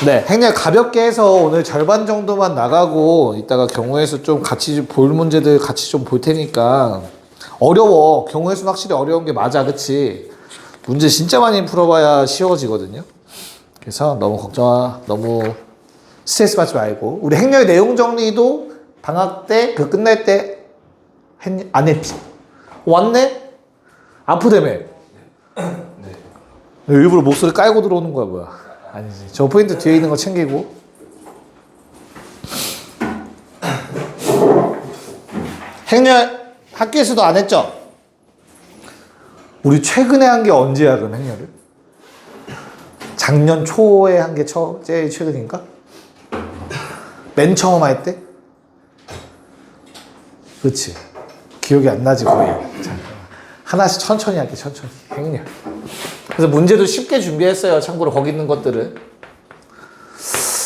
네, 행렬 가볍게 해서 오늘 절반 정도만 나가고 이따가 경우의 수 좀 같이 볼 문제들 같이 좀 볼 테니까. 어려워. 경우의 수는 확실히 어려운 게 맞아, 그치? 문제 진짜 많이 풀어봐야 쉬워지거든요. 그래서 너무 스트레스 받지 말고. 우리 행렬 내용 정리도 방학 때 그 끝날 때 안 했지? 왔네? 아프다며? 네. 일부러 목소리 깔고 들어오는 거야 뭐야? 아니지. 저 포인트 뒤에 있는 거 챙기고. 행렬 학교에서도 안 했죠? 우리 최근에 한 게 언제야 그럼 행렬을? 작년 초에 한 게 제일 최근인가? 맨 처음 할 때? 그치. 기억이 안 나지 거의. 자, 하나씩 천천히 할게 천천히. 행렬. 그래서 문제도 쉽게 준비했어요. 참고로 거기 있는 것들은.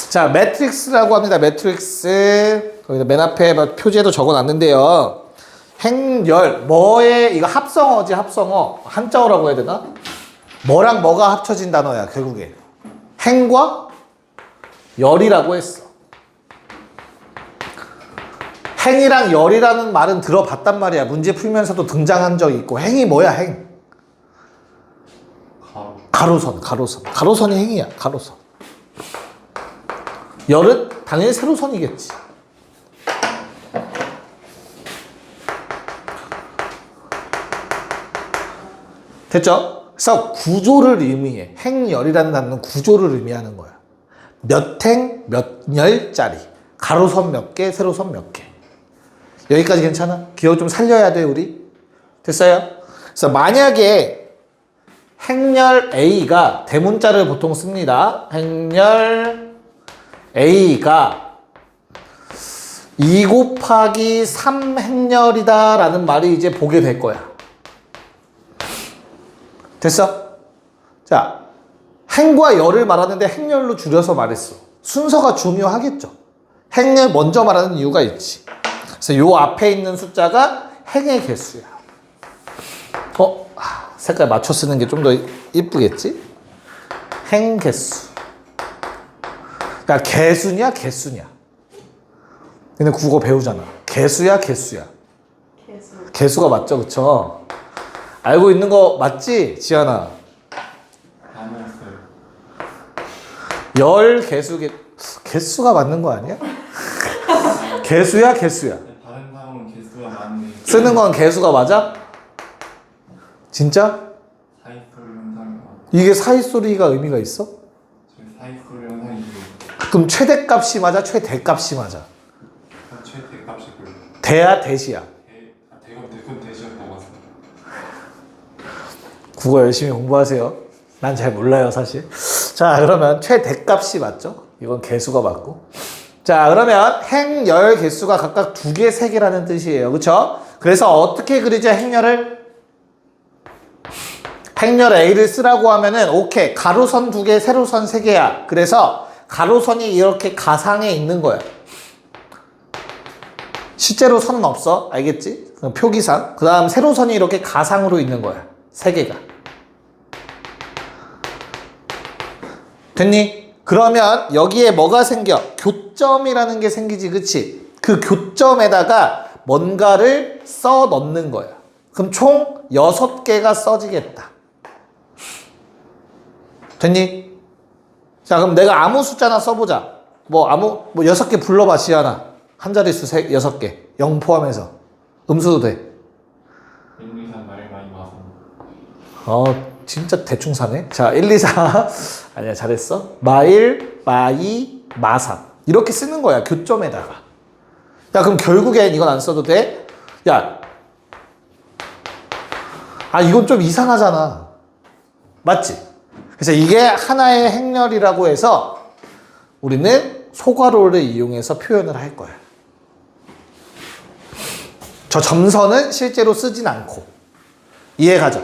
자, 매트릭스라고 합니다. 매트릭스. 거기다 맨 앞에 표제도 적어놨는데요. 행열, 이거 합성어지, 합성어. 한자어라고 해야 되나? 뭐랑 뭐가 합쳐진 단어야, 결국에. 행과 열이라고 했어. 행이랑 열이라는 말은 들어봤단 말이야. 문제 풀면서도 등장한 적이 있고. 행이 뭐야, 행? 가로선. 가로선이 행이야, 가로선. 열은 당연히 세로선이겠지. 됐죠? 그래서 구조를 의미해. 행열이라는 단어는 구조를 의미하는 거야. 몇 행, 몇 열짜리. 가로선 몇 개, 세로선 몇 개. 여기까지 괜찮아? 기억 좀 살려야 돼, 우리. 됐어요? 그래서 만약에 행렬 A가 대문자를 보통 씁니다. 행렬 A가 2 곱하기 3 행렬이다 라는 말이 이제 보게 될 거야. 됐어? 자, 행과 열을 말하는데 행렬로 줄여서 말했어. 순서가 중요하겠죠. 행렬 먼저 말하는 이유가 있지. 그래서 요 앞에 있는 숫자가 행의 개수야. 색깔 맞춰 쓰는 게 좀 더 이쁘겠지? 행 개수. 야, 개수냐, 개수냐? 근데 국어 배우잖아. 개수야, 개수야? 개수가 맞죠, 그쵸? 알고 있는 거 맞지, 지연아? 아니었어요. 열 개수가 맞는 거 아니야? 개수야, 개수야? 다른 사람은 개수가 많네. 쓰는 건 개수가 맞아? 진짜? 사이소리 현상이 이게 사이소리가 의미가 있어? 사이소리 현상이 그럼 최대값이 맞아? 최대값이 맞아? 최대값이 대야, 대시야? 대금 대시였다고 봤어요. 국어 열심히 공부하세요. 난 잘 몰라요, 사실. 자, 그러면 최대값이 맞죠? 이건 개수가 맞고. 자, 그러면 행, 열 개수가 각각 2개, 3개라는 뜻이에요. 그쵸? 그래서 어떻게 그리죠, 행렬을? 행렬 A를 쓰라고 하면은, 오케이. 가로선 2개, 세로선 3개야. 그래서 가로선이 이렇게 가상에 있는 거야. 실제로 선은 없어. 알겠지? 표기상. 그 다음 세로선이 이렇게 가상으로 있는 거야. 3개가. 됐니? 그러면 여기에 뭐가 생겨? 교점이라는 게 생기지, 그치? 그 교점에다가 뭔가를 써 넣는 거야. 그럼 총 6개가 써지겠다. 됐니? 자, 그럼 내가 아무 숫자나 써보자. 뭐 6개 불러봐, 지하나. 한 자릿수 6개. 0 포함해서. 음수도 돼. 1, 2, 3 말 많이 와서. 진짜 대충 사네. 자, 1, 2, 4. 아니야, 잘했어. 마일, 마이, 마삼. 이렇게 쓰는 거야, 교점에다가. 야, 그럼 결국엔 이건 안 써도 돼? 야. 이건 좀 이상하잖아. 맞지? 그래서 이게 하나의 행렬이라고 해서 우리는 소괄호를 이용해서 표현을 할 거야. 저 점선은 실제로 쓰진 않고. 이해가자.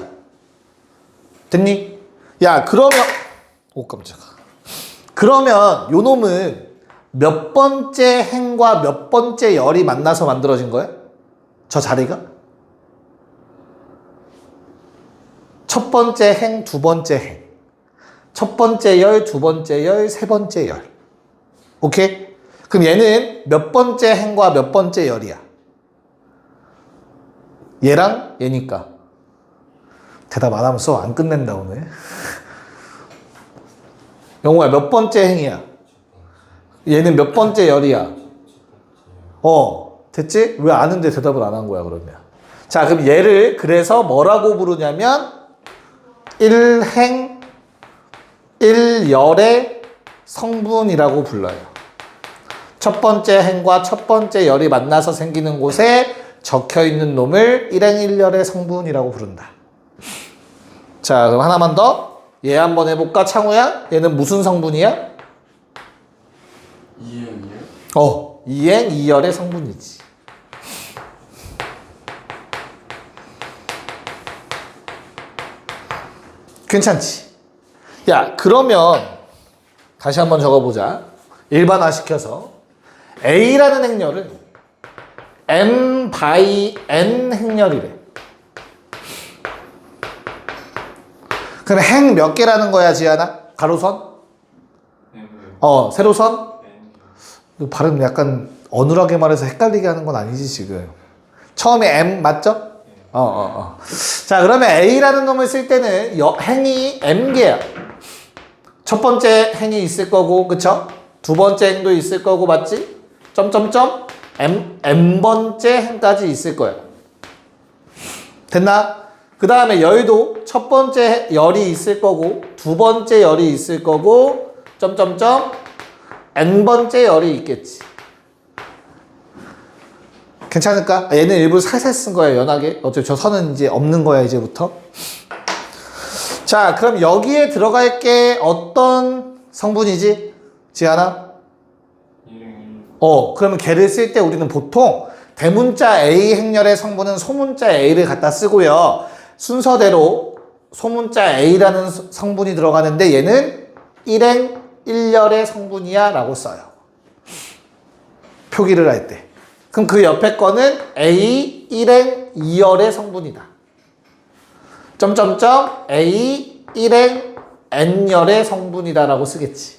됐니? 야, 그러면 깜짝아. 그러면 요 놈은 몇 번째 행과 몇 번째 열이 만나서 만들어진 거야? 저 자리가? 첫 번째 행, 두 번째 행. 첫 번째 열, 두 번째 열, 세 번째 열. 오케이? 그럼 얘는 몇 번째 행과 몇 번째 열이야? 얘랑 얘니까. 대답 안 하면 수업 안 끝낸다 오늘. 영호야 몇 번째 행이야? 얘는 몇 번째 열이야? 됐지? 왜 아는데 대답을 안 한 거야 그러면? 자 그럼 얘를 그래서 뭐라고 부르냐면 1행 1열의 성분이라고 불러요. 첫 번째 행과 첫 번째 열이 만나서 생기는 곳에 적혀있는 놈을 1행 1열의 성분이라고 부른다. 자 그럼 하나만 더. 얘 한번 해볼까 창우야? 얘는 무슨 성분이야? 2행이요? 2행 2열의 성분이지. 괜찮지? 야 그러면 다시 한번 적어보자. 일반화시켜서 A라는 행렬은 M by N 행렬이래. 그럼 행 몇 개라는 거야 지하나? 가로선? M이요. 세로선? N이요. 발음 약간 어눌하게 말해서 헷갈리게 하는 건 아니지 지금. 처음에 M 맞죠? 자 그러면 A라는 놈을 쓸 때는 행이 M개야. 첫 번째 행이 있을 거고 그쵸? 두 번째 행도 있을 거고 맞지? 점점점 M번째 행까지 있을 거야. 됐나? 그 다음에 열도 첫 번째 열이 있을 거고 두 번째 열이 있을 거고 점점점 N번째 열이 있겠지. 괜찮을까? 얘는 일부러 살살 쓴 거야 연하게. 어차피 저 선은 이제 없는 거야 이제부터. 자 그럼 여기에 들어갈 게 어떤 성분이지? 지하나? 2행이. 그러면 걔를 쓸 때 우리는 보통 대문자 A 행렬의 성분은 소문자 A를 갖다 쓰고요. 순서대로 소문자 A라는 성분이 들어가는데 얘는 1행 1열의 성분이야 라고 써요. 표기를 할 때. 그럼 그 옆에 거는 A 1행 2열의 성분이다. 점점점 A 1행 N열의 성분이다 라고 쓰겠지.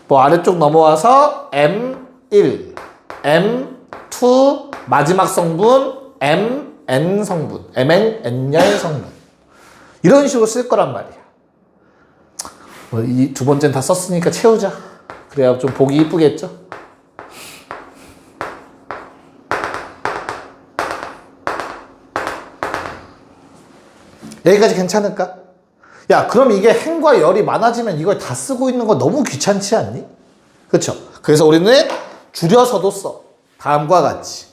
뭐 아래쪽 넘어와서 M1, M2 마지막 성분 MN 성분, MN N열 성분 이런 식으로 쓸 거란 말이야. 이 두 번째는 다 썼으니까 채우자. 그래야 좀 보기 이쁘겠죠? 여기까지 괜찮을까? 야 그럼 이게 행과 열이 많아지면 이걸 다 쓰고 있는 거 너무 귀찮지 않니? 그쵸? 그래서 우리는 줄여서도 써. 다음과 같이.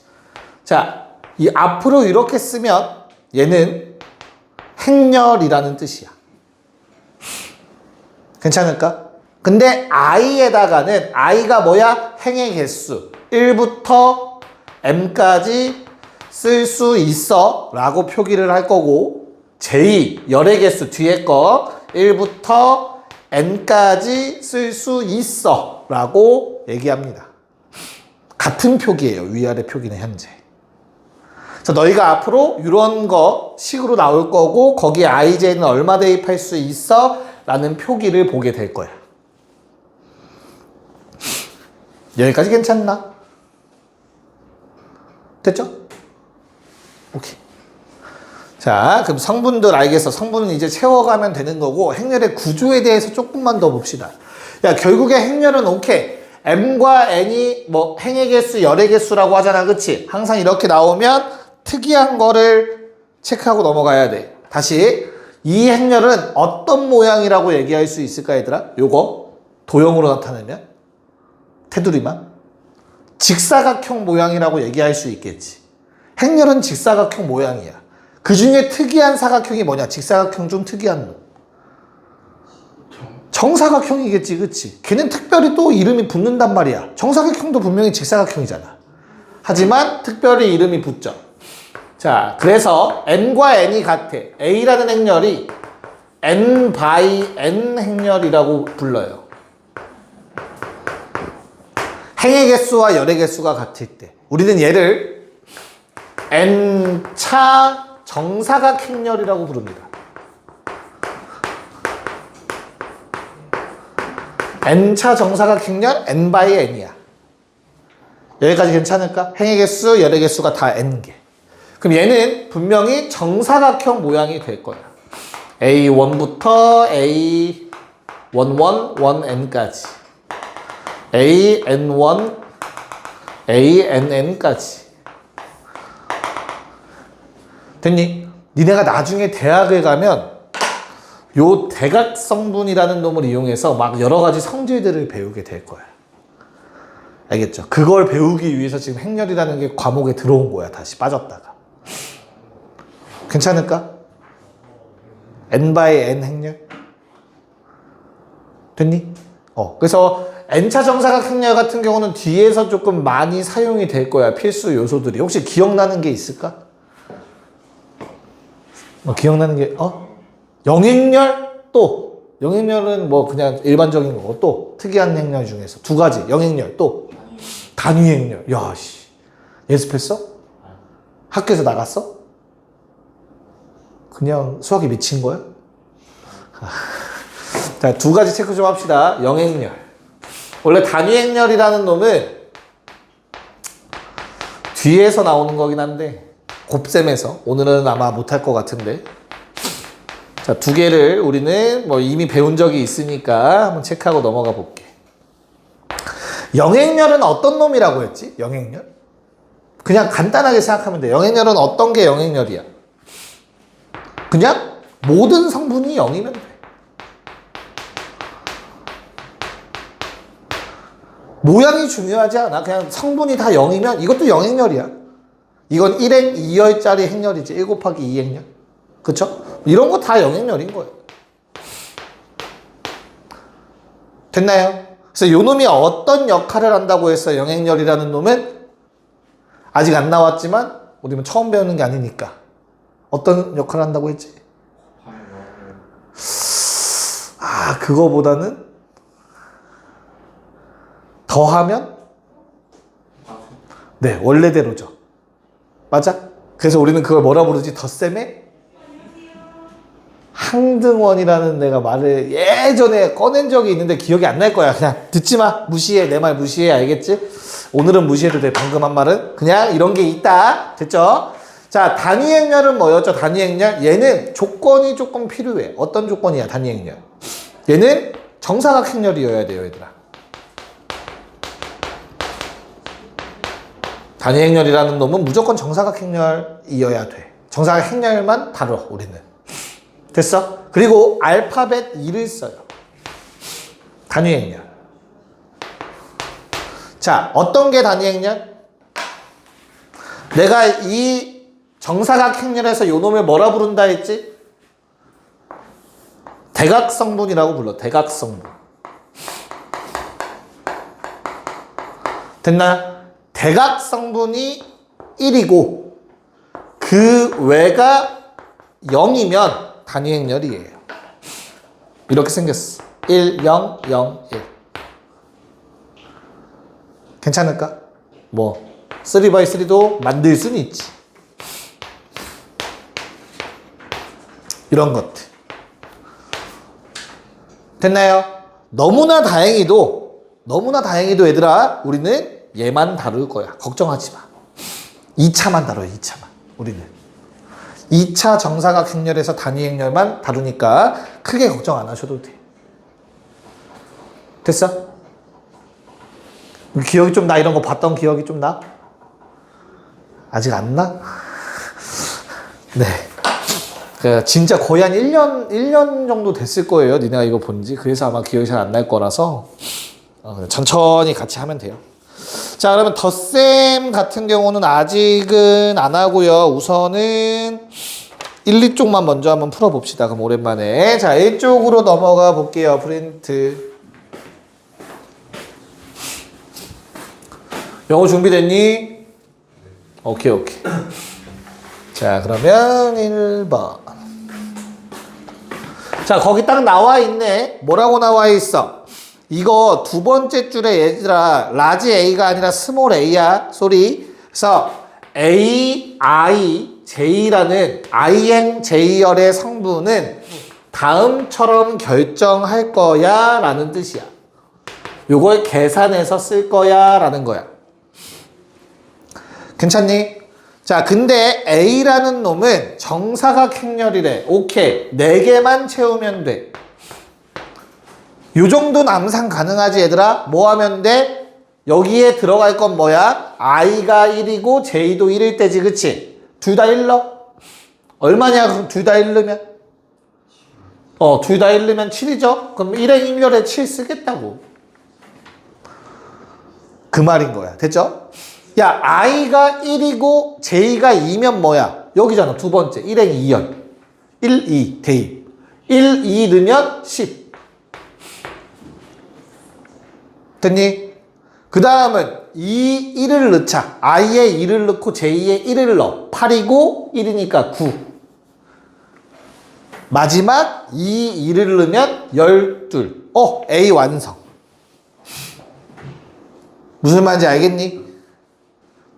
자, 이 앞으로 이렇게 쓰면 얘는 행렬이라는 뜻이야. 괜찮을까? 근데 I에다가는 I가 뭐야? 행의 개수 1부터 M까지 쓸 수 있어 라고 표기를 할 거고 제2 열의 개수 뒤에 거 1부터 N까지 쓸 수 있어 라고 얘기합니다. 같은 표기예요. 위아래 표기는 현재. 그래서 너희가 앞으로 이런 거 식으로 나올 거고 거기에 IJ는 얼마 대입할 수 있어? 라는 표기를 보게 될 거야. 여기까지 괜찮나? 됐죠? 오케이. 자, 그럼 성분들 알겠어. 성분은 이제 채워가면 되는 거고 행렬의 구조에 대해서 조금만 더 봅시다. 야, 결국에 행렬은 오케이. M과 N이 뭐 행의 개수, 열의 개수라고 하잖아. 그치? 항상 이렇게 나오면 특이한 거를 체크하고 넘어가야 돼. 다시 이 행렬은 어떤 모양이라고 얘기할 수 있을까 얘들아? 요거 도형으로 나타내면 테두리만 직사각형 모양이라고 얘기할 수 있겠지. 행렬은 직사각형 모양이야. 그 중에 특이한 사각형이 뭐냐? 직사각형 중 특이한 놈. 정사각형이겠지, 그치? 걔는 특별히 또 이름이 붙는단 말이야. 정사각형도 분명히 직사각형이잖아. 하지만 특별히 이름이 붙죠. 자, 그래서 N과 N이 같아. A라는 행렬이 N by N 행렬이라고 불러요. 행의 개수와 열의 개수가 같을 때. 우리는 얘를 N차 정사각 행렬이라고 부릅니다. n차 정사각 행렬 n by n이야. 여기까지 괜찮을까? 행의 개수, 열의 개수가 다 n개. 그럼 얘는 분명히 정사각형 모양이 될 거야. A1부터 A11, 1n까지. AN1, ANN까지. 됐니? 니네가 나중에 대학에 가면 요 대각성분이라는 놈을 이용해서 막 여러 가지 성질들을 배우게 될 거야. 알겠죠? 그걸 배우기 위해서 지금 행렬이라는 게 과목에 들어온 거야. 다시 빠졌다가. 괜찮을까? n by n 행렬? 됐니? 그래서 n차 정사각 행렬 같은 경우는 뒤에서 조금 많이 사용이 될 거야. 필수 요소들이. 혹시 기억나는 게 있을까? 기억나는 게, 영행렬? 또. 영행렬은 뭐 그냥 일반적인 거고, 또. 특이한 행렬 중에서 두 가지. 영행렬, 또. 단위행렬. 야, 씨. 연습했어? 학교에서 나갔어? 그냥 수학에 미친 거야? 자, 두 가지 체크 좀 합시다. 영행렬. 원래 단위행렬이라는 놈은 뒤에서 나오는 거긴 한데, 곱셈에서. 오늘은 아마 못할 것 같은데. 자, 두 개를 우리는 뭐 이미 배운 적이 있으니까 한번 체크하고 넘어가 볼게. 영행렬은 어떤 놈이라고 했지? 영행렬? 그냥 간단하게 생각하면 돼. 영행렬은 어떤 게 영행렬이야? 그냥 모든 성분이 0이면 돼. 모양이 중요하지 않아. 그냥 성분이 다 0이면 이것도 영행렬이야. 이건 1행 2열짜리 행렬이지. 1 곱하기 2 행렬. 그쵸? 이런 거 다 영행렬인 거예요. 됐나요? 그래서 요 놈이 어떤 역할을 한다고 했어요? 영행렬이라는 놈은 아직 안 나왔지만 우리는 처음 배우는 게 아니니까 어떤 역할을 한다고 했지? 그거보다는 더하면 네, 원래대로죠. 맞아? 그래서 우리는 그걸 뭐라 부르지? 덧셈의 항등원이라는 내가 말을 예전에 꺼낸 적이 있는데 기억이 안 날 거야. 그냥 듣지 마. 무시해. 내 말 무시해. 알겠지? 오늘은 무시해도 돼. 방금 한 말은. 그냥 이런 게 있다. 됐죠? 자, 단위행렬은 뭐였죠? 단위행렬. 얘는 조건이 조금 필요해. 어떤 조건이야? 단위행렬. 얘는 정사각 행렬이어야 돼요, 얘들아. 단위행렬이라는 놈은 무조건 정사각 행렬이어야 돼. 정사각 행렬만 다뤄, 우리는. 됐어? 그리고 알파벳 2를 써요. 단위행렬. 자, 어떤 게 단위행렬? 내가 이 정사각 행렬에서 요 놈을 뭐라 부른다 했지? 대각성분이라고 불러. 대각성분. 됐나? 대각성분이 1이고 그 외가 0이면 단위행렬이에요. 이렇게 생겼어. 1, 0, 0, 1. 괜찮을까? 뭐 3x3도 만들 수는 있지. 이런 것들. 됐나요? 너무나 다행히도 얘들아, 우리는 얘만 다룰 거야. 걱정하지 마. 2차만 다뤄요. 2차만. 우리는 2차 정사각 행렬에서 단위행렬만 다루니까 크게 걱정 안 하셔도 돼. 됐어? 기억이 좀 나? 이런 거 봤던 기억이 좀 나? 아직 안 나? 네. 진짜 거의 한 1년 정도 됐을 거예요. 니네가 이거 본지. 그래서 아마 기억이 잘 안 날 거라서 천천히 같이 하면 돼요. 자, 그러면 덧셈 같은 경우는 아직은 안 하고요. 우선은 1, 2쪽만 먼저 한번 풀어봅시다. 그럼 오랜만에. 자, 1쪽으로 넘어가 볼게요. 프린트. 영어 준비됐니? 오케이. 자, 그러면 1번. 자, 거기 딱 나와 있네. 뭐라고 나와 있어? 이거 두 번째 줄에 얘들아, 라지 A가 아니라 스몰 A야. 소리. 그래서 A, I, J라는 I행 J열의 성분은 다음처럼 결정할 거야 라는 뜻이야. 요걸 계산해서 쓸 거야 라는 거야. 괜찮니? 자, 근데 A라는 놈은 정사각 행렬이래. 오케이. 4개만 채우면 돼. 요 정도는 암산 가능하지 얘들아? 뭐 하면 돼? 여기에 들어갈 건 뭐야? I가 1이고 J도 1일 때지, 그치? 둘 다 1러? 얼마냐? 그럼 둘 다 1넣으면? 둘 다 1넣으면 7이죠? 그럼 1행 1열에 7 쓰겠다고. 그 말인 거야. 됐죠? 야, I가 1이고 J가 2면 뭐야? 여기잖아. 두 번째. 1행 2열. 1, 2 대입. 1, 2 넣으면 10. 됐니? 그 다음은 2, 1을 넣자. I에 2를 넣고 J에 1을 넣어. 8이고 1이니까 9. 마지막 2, 2를 넣으면 12. A 완성. 무슨 말인지 알겠니?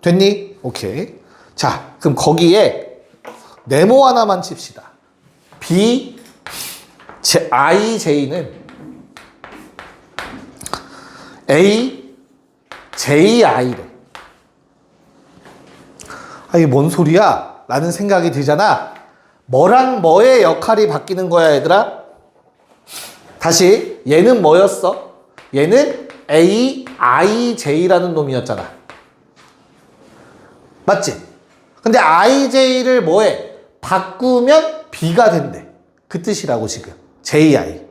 됐니? 오케이. 자, 그럼 거기에 네모 하나만 칩시다. I, J는 A, J, I래. 이게 뭔 소리야? 라는 생각이 들잖아. 뭐랑 뭐의 역할이 바뀌는 거야, 얘들아? 다시, 얘는 뭐였어? 얘는 A, I, J라는 놈이었잖아. 맞지? 근데 I, J를 뭐해? 바꾸면 B가 된대. 그 뜻이라고 지금. J, I.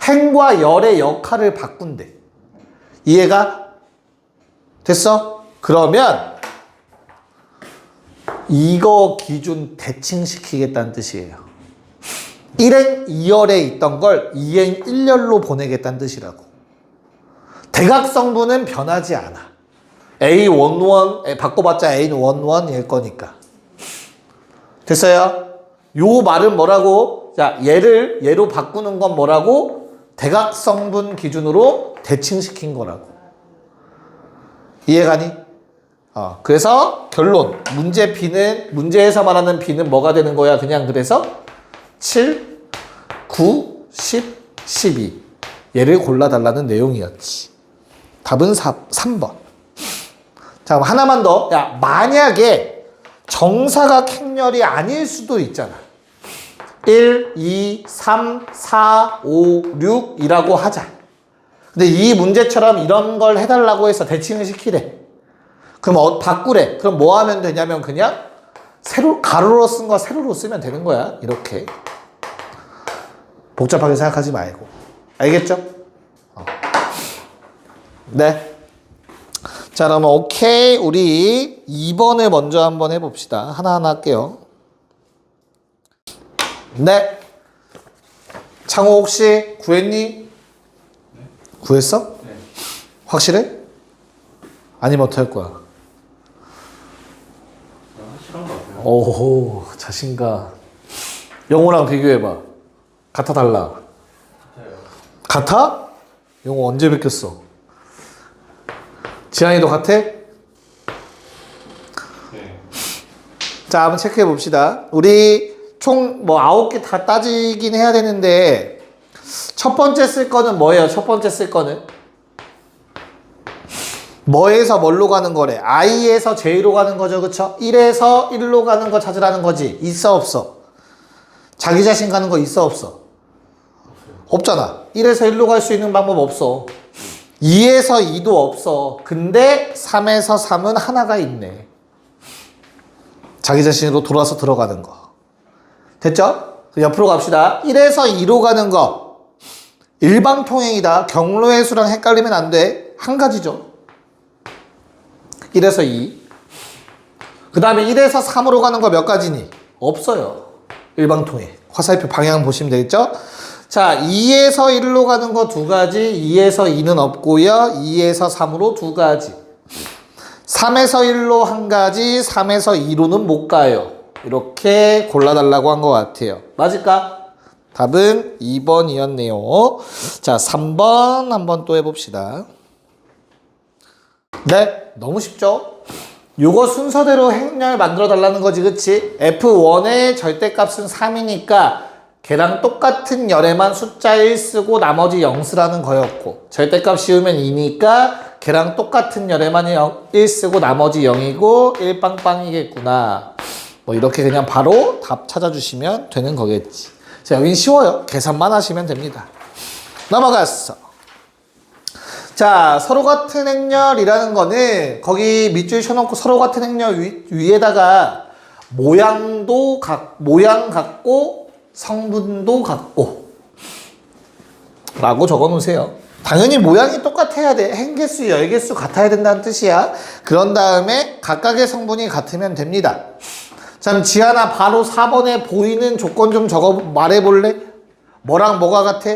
행과 열의 역할을 바꾼대. 이해가 됐어? 그러면 이거 기준 대칭시키겠다는 뜻이에요. 1행 2열에 있던 걸 2행 1열로 보내겠다는 뜻이라고. 대각성분은 변하지 않아. A11 바꿔봤자 A는 11일 거니까. 됐어요? 요 말은 뭐라고? 자, 얘로 바꾸는 건 뭐라고? 대각성분 기준으로 대칭시킨 거라고. 이해가니? 그래서 결론. 문제 B는, 문제에서 말하는 B는 뭐가 되는 거야? 그냥 그래서 7, 9, 10, 12. 얘를 골라달라는 내용이었지. 답은 3번. 자, 그럼 하나만 더. 야, 만약에 정사각 행렬이 아닐 수도 있잖아. 1, 2, 3, 4, 5, 6이라고 하자. 근데 이 문제처럼 이런 걸 해달라고 해서 대칭을 시키래. 그럼 바꾸래. 그럼 뭐 하면 되냐면 그냥 가로로 쓴 거 세로로 쓰면 되는 거야. 이렇게. 복잡하게 생각하지 말고. 알겠죠? 네. 자, 그러면 오케이. 우리 2번을 먼저 한번 해봅시다. 하나하나 할게요. 네. 창호 혹시 구했니? 구했어? 네. 확실해? 아니면 어떡할 거야? 확실한 것 같아요. 오호, 자신감. 영호랑 비교해봐. 같아, 달라? 같아요. 같아? 영호 언제 뵙겠어? 지한이도 같아? 네. 자, 한번 체크해 봅시다. 우리 총 9개 다 따지긴 해야 되는데, 첫 번째 쓸 거는 뭐예요? 첫 번째 쓸 거는? 뭐에서 뭘로 가는 거래? I에서 J로 가는 거죠, 그쵸? 1에서 1로 가는 거 찾으라는 거지. 있어, 없어? 자기 자신 가는 거 있어, 없어? 없잖아. 1에서 1로 갈 수 있는 방법 없어. 2에서 2도 없어. 근데 3에서 3은 하나가 있네. 자기 자신으로 돌아서 들어가는 거. 됐죠? 옆으로 갑시다. 1에서 2로 가는 거. 일방통행이다. 경로의 수랑 헷갈리면 안 돼. 한 가지죠. 1에서 2. 그 다음에 1에서 3으로 가는 거 몇 가지니? 없어요. 일방통행. 화살표 방향 보시면 되겠죠? 자, 2에서 1로 가는 거 2가지, 2에서 2는 없고요. 2에서 3으로 2가지. 3에서 1로 1가지, 3에서 2로는 못 가요. 이렇게 골라달라고 한 것 같아요. 맞을까? 답은 2번이었네요. 자, 3번 한번 또 해봅시다. 네, 너무 쉽죠? 요거 순서대로 행렬 만들어 달라는 거지, 그치? F1의 절대값은 3이니까 걔랑 똑같은 열에만 숫자 1 쓰고 나머지 0 쓰라는 거였고 절대값 씌우면 2니까 걔랑 똑같은 열에만 1 쓰고 나머지 0이고 1 빵빵이겠구나. 뭐 이렇게 그냥 바로 답 찾아주시면 되는 거겠지. 자, 여긴 쉬워요. 계산만 하시면 됩니다. 넘어갔어. 자, 서로 같은 행렬이라는 거는 거기 밑줄 쳐놓고 서로 같은 행렬 위에다가 모양 같고 성분도 같고 라고 적어 놓으세요. 당연히 모양이 똑같아야 돼. 행개수, 열개수 같아야 된다는 뜻이야. 그런 다음에 각각의 성분이 같으면 됩니다. 자, 그럼 지하나 바로 4번에 보이는 조건 좀 적어 말해볼래? 뭐랑 뭐가 같아?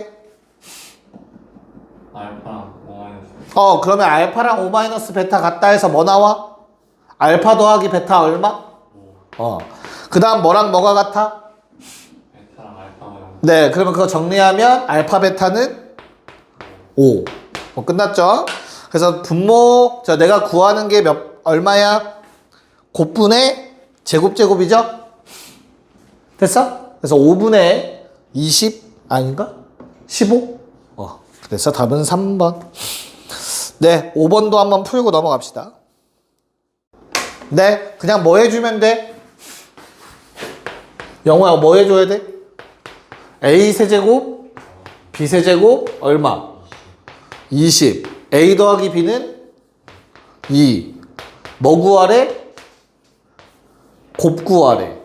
알파랑 그러면 알파랑 O- 베타 같다 해서 뭐 나와? 알파 더하기 베타 얼마? 그 다음 뭐랑 뭐가 같아? 베타랑 알파랑 네, 그러면 그거 정리하면 알파 베타는 5. 끝났죠? 그래서 분모, 내가 구하는 게 얼마야? 곱분의 제곱이죠? 됐어? 그래서 5분의 20 아닌가? 15? 그래서 답은 3번. 네, 5번도 한번 풀고 넘어갑시다. 네, 그냥 뭐 해주면 돼? 영호야, 뭐 해줘야 돼? A 세제곱, B 세제곱, 얼마? 20. A 더하기 B는 2. 뭐 구하래? 곱 구하래.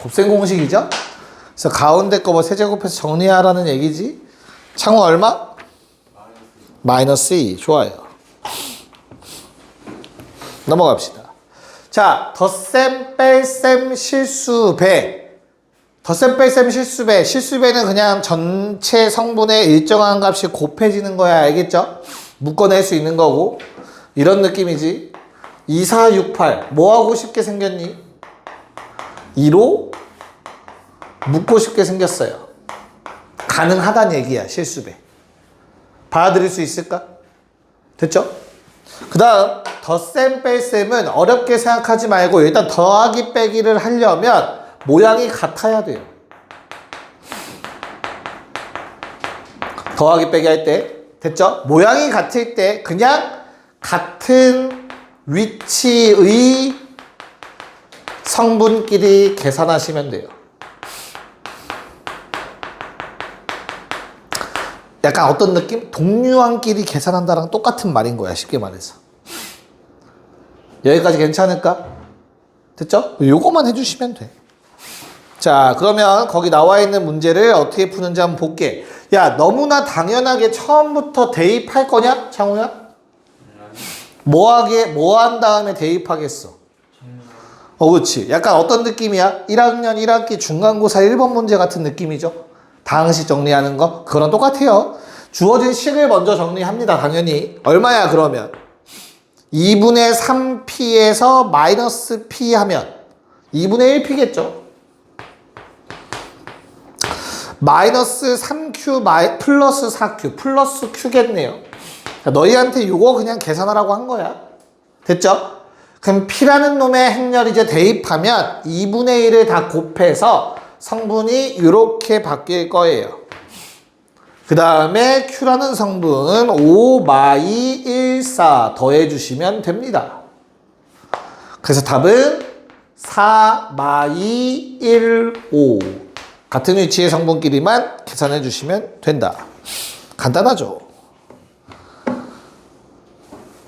곱셈 공식이죠? 그래서 가운데 거 뭐 세제곱해서 정리하라는 얘기지? 창호 얼마? 마이너스 2. 좋아요. 넘어갑시다. 자, 덧셈, 뺄셈, 실수배. 덧셈, 뺄셈, 실수배. 실수배는 그냥 전체 성분의 일정한 값이 곱해지는 거야. 알겠죠? 묶어낼 수 있는 거고. 이런 느낌이지. 2, 4, 6, 8. 뭐하고 쉽게 생겼니? 2로 묶고 쉽게 생겼어요. 가능하다는 얘기야. 실수배. 받아들일 수 있을까? 됐죠? 그 다음 덧셈 뺄셈은 어렵게 생각하지 말고 일단 더하기 빼기를 하려면 모양이 같아야 돼요. 더하기 빼기 할 때 됐죠? 모양이 같을 때 그냥 같은 위치의 성분끼리 계산하시면 돼요. 약간 어떤 느낌? 동류한끼리 계산한다랑 똑같은 말인 거야. 쉽게 말해서. 여기까지 괜찮을까? 됐죠? 요거만 해주시면 돼. 자, 그러면 거기 나와 있는 문제를 어떻게 푸는지 한번 볼게. 야, 너무나 당연하게 처음부터 대입할 거냐? 창호야? 뭐 한 다음에 대입하겠어? 그렇지. 약간 어떤 느낌이야? 1학년 1학기 중간고사 1번 문제 같은 느낌이죠? 다항식 정리하는 거? 그거랑 똑같아요. 주어진 식을 먼저 정리합니다. 당연히. 얼마야 그러면? 2분의 3p에서 마이너스 p 하면 2분의 1p겠죠. 마이너스 3q 플러스 4q 플러스 q겠네요. 너희한테 이거 그냥 계산하라고 한 거야. 됐죠? 그럼 p라는 놈의 행렬 이제 대입하면 2분의 1을 다 곱해서 성분이 이렇게 바뀔 거예요. 그 다음에 Q라는 성분 5-1,4 더해주시면 됩니다. 그래서 답은 4-1,5 같은 위치의 성분끼리만 계산해 주시면 된다. 간단하죠?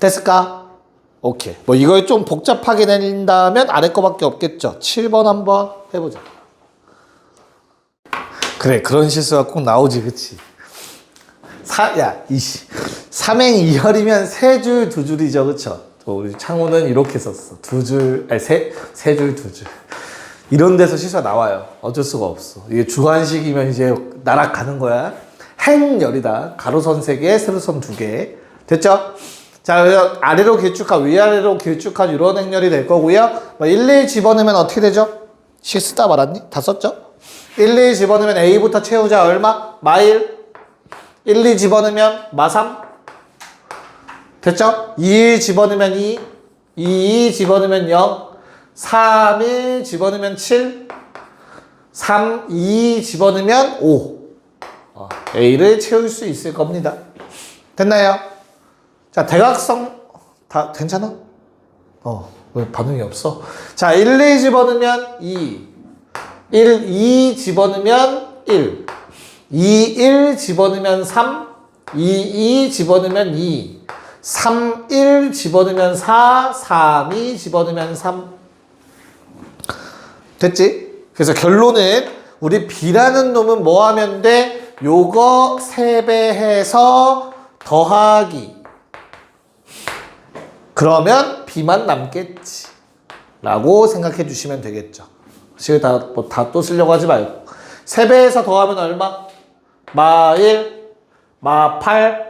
됐을까? 오케이. 뭐 이걸 좀 복잡하게 낸다면 아래 거밖에 없겠죠. 7번 한번 해보자. 그래, 그런 실수가 꼭 나오지, 그치? 삼행 2열이면 세 줄, 두 줄이죠, 그쵸? 우리 창호는 이렇게 썼어. 세 줄, 두 줄. 이런 데서 실수가 나와요. 어쩔 수가 없어. 이게 주관식이면 이제 날아가는 거야. 행열이다. 가로선 3개, 세로선 2개. 됐죠? 자, 그래서 아래로 길쭉한, 위아래로 길쭉한 이런 행렬이 될 거고요. 1, 2 집어넣으면 어떻게 되죠? 실수다 말았니? 다 썼죠? 1, 2 집어넣으면 A부터 채우자. 얼마? 마1. 1, 2 집어넣으면 마3. 됐죠? 2, 1 집어넣으면 2. 2, 2 집어넣으면 0. 3, 1 집어넣으면 7. 3, 2 집어넣으면 5. A를 채울 수 있을 겁니다. 됐나요? 자, 대각성 다 괜찮아? 왜 반응이 없어? 자, 1, 2 집어넣으면 2. 1, 2 집어넣으면 1. 2, 1 집어넣으면 3. 2, 2 집어넣으면 2. 3, 1 집어넣으면 4. 3, 2 집어넣으면 3. 됐지? 그래서 결론은 우리 B라는 놈은 뭐 하면 돼? 요거 3배해서 더하기. 그러면 B만 남겠지. 라고 생각해 주시면 되겠죠. 지금 다 또 쓰려고 하지 말고. 3배해서 더하면 얼마? 마 1, 마 8,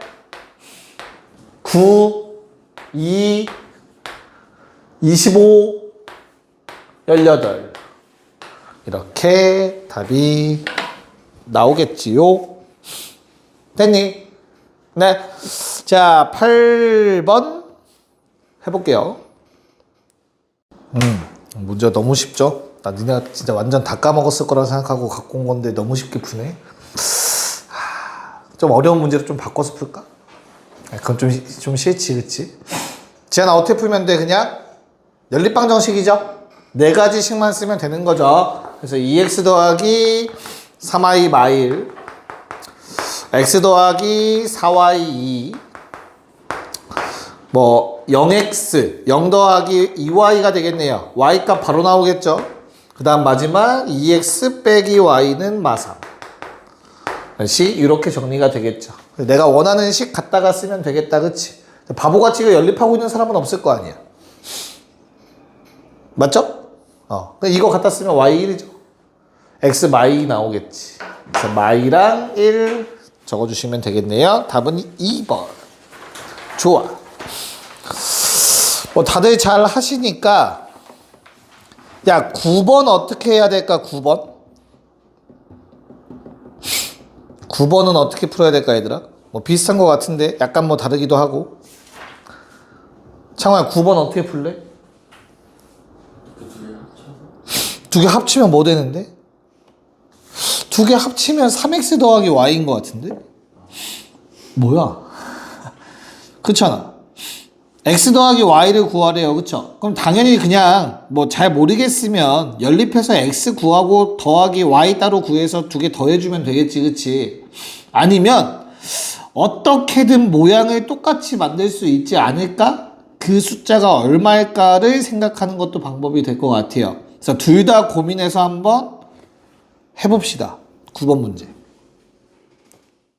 9, 2, 25, 18. 이렇게 답이 나오겠지요. 됐니? 네. 자, 8번 해볼게요. 문제 너무 쉽죠? 나 니네 진짜 완전 다 까먹었을 거라 생각하고 갖고 온 건데 너무 쉽게 푸네. 좀 어려운 문제로 좀 바꿔서 풀까? 그건 좀 싫지, 그치? 지안아, 어떻게 풀면 돼, 그냥? 연립방 정식이죠? 4가지씩만 쓰면 되는 거죠. 그래서 2x 더하기 3y 마일, x 더하기 4y 2, 0x, 0 더하기 2y가 되겠네요. y값 바로 나오겠죠? 그 다음 마지막 2x 빼기 y는 마3. 식 이렇게 정리가 되겠죠. 내가 원하는 식 갖다가 쓰면 되겠다, 그치? 바보같이 이거 연립하고 있는 사람은 없을 거 아니야. 맞죠? 이거 갖다 쓰면 y1이죠. x 마이 나오겠지. 그래서 마이랑 1 적어주시면 되겠네요. 답은 2번. 좋아. 다들 잘 하시니까, 야, 9번 어떻게 해야 될까, 9번? 9번은 어떻게 풀어야 될까, 얘들아? 비슷한 것 같은데, 약간 다르기도 하고. 창호야, 9번 어떻게 풀래? 두 개 합치면 뭐 되는데? 두 개 합치면 3x 더하기 y인 것 같은데? 뭐야? 그렇잖아. x 더하기 y를 구하래요. 그쵸? 그럼 당연히 그냥 잘 모르겠으면 연립해서 x 구하고 더하기 y 따로 구해서 두 개 더해주면 되겠지. 그치? 아니면 어떻게든 모양을 똑같이 만들 수 있지 않을까? 그 숫자가 얼마일까를 생각하는 것도 방법이 될 것 같아요. 그래서 둘 다 고민해서 한번 해봅시다. 9번 문제.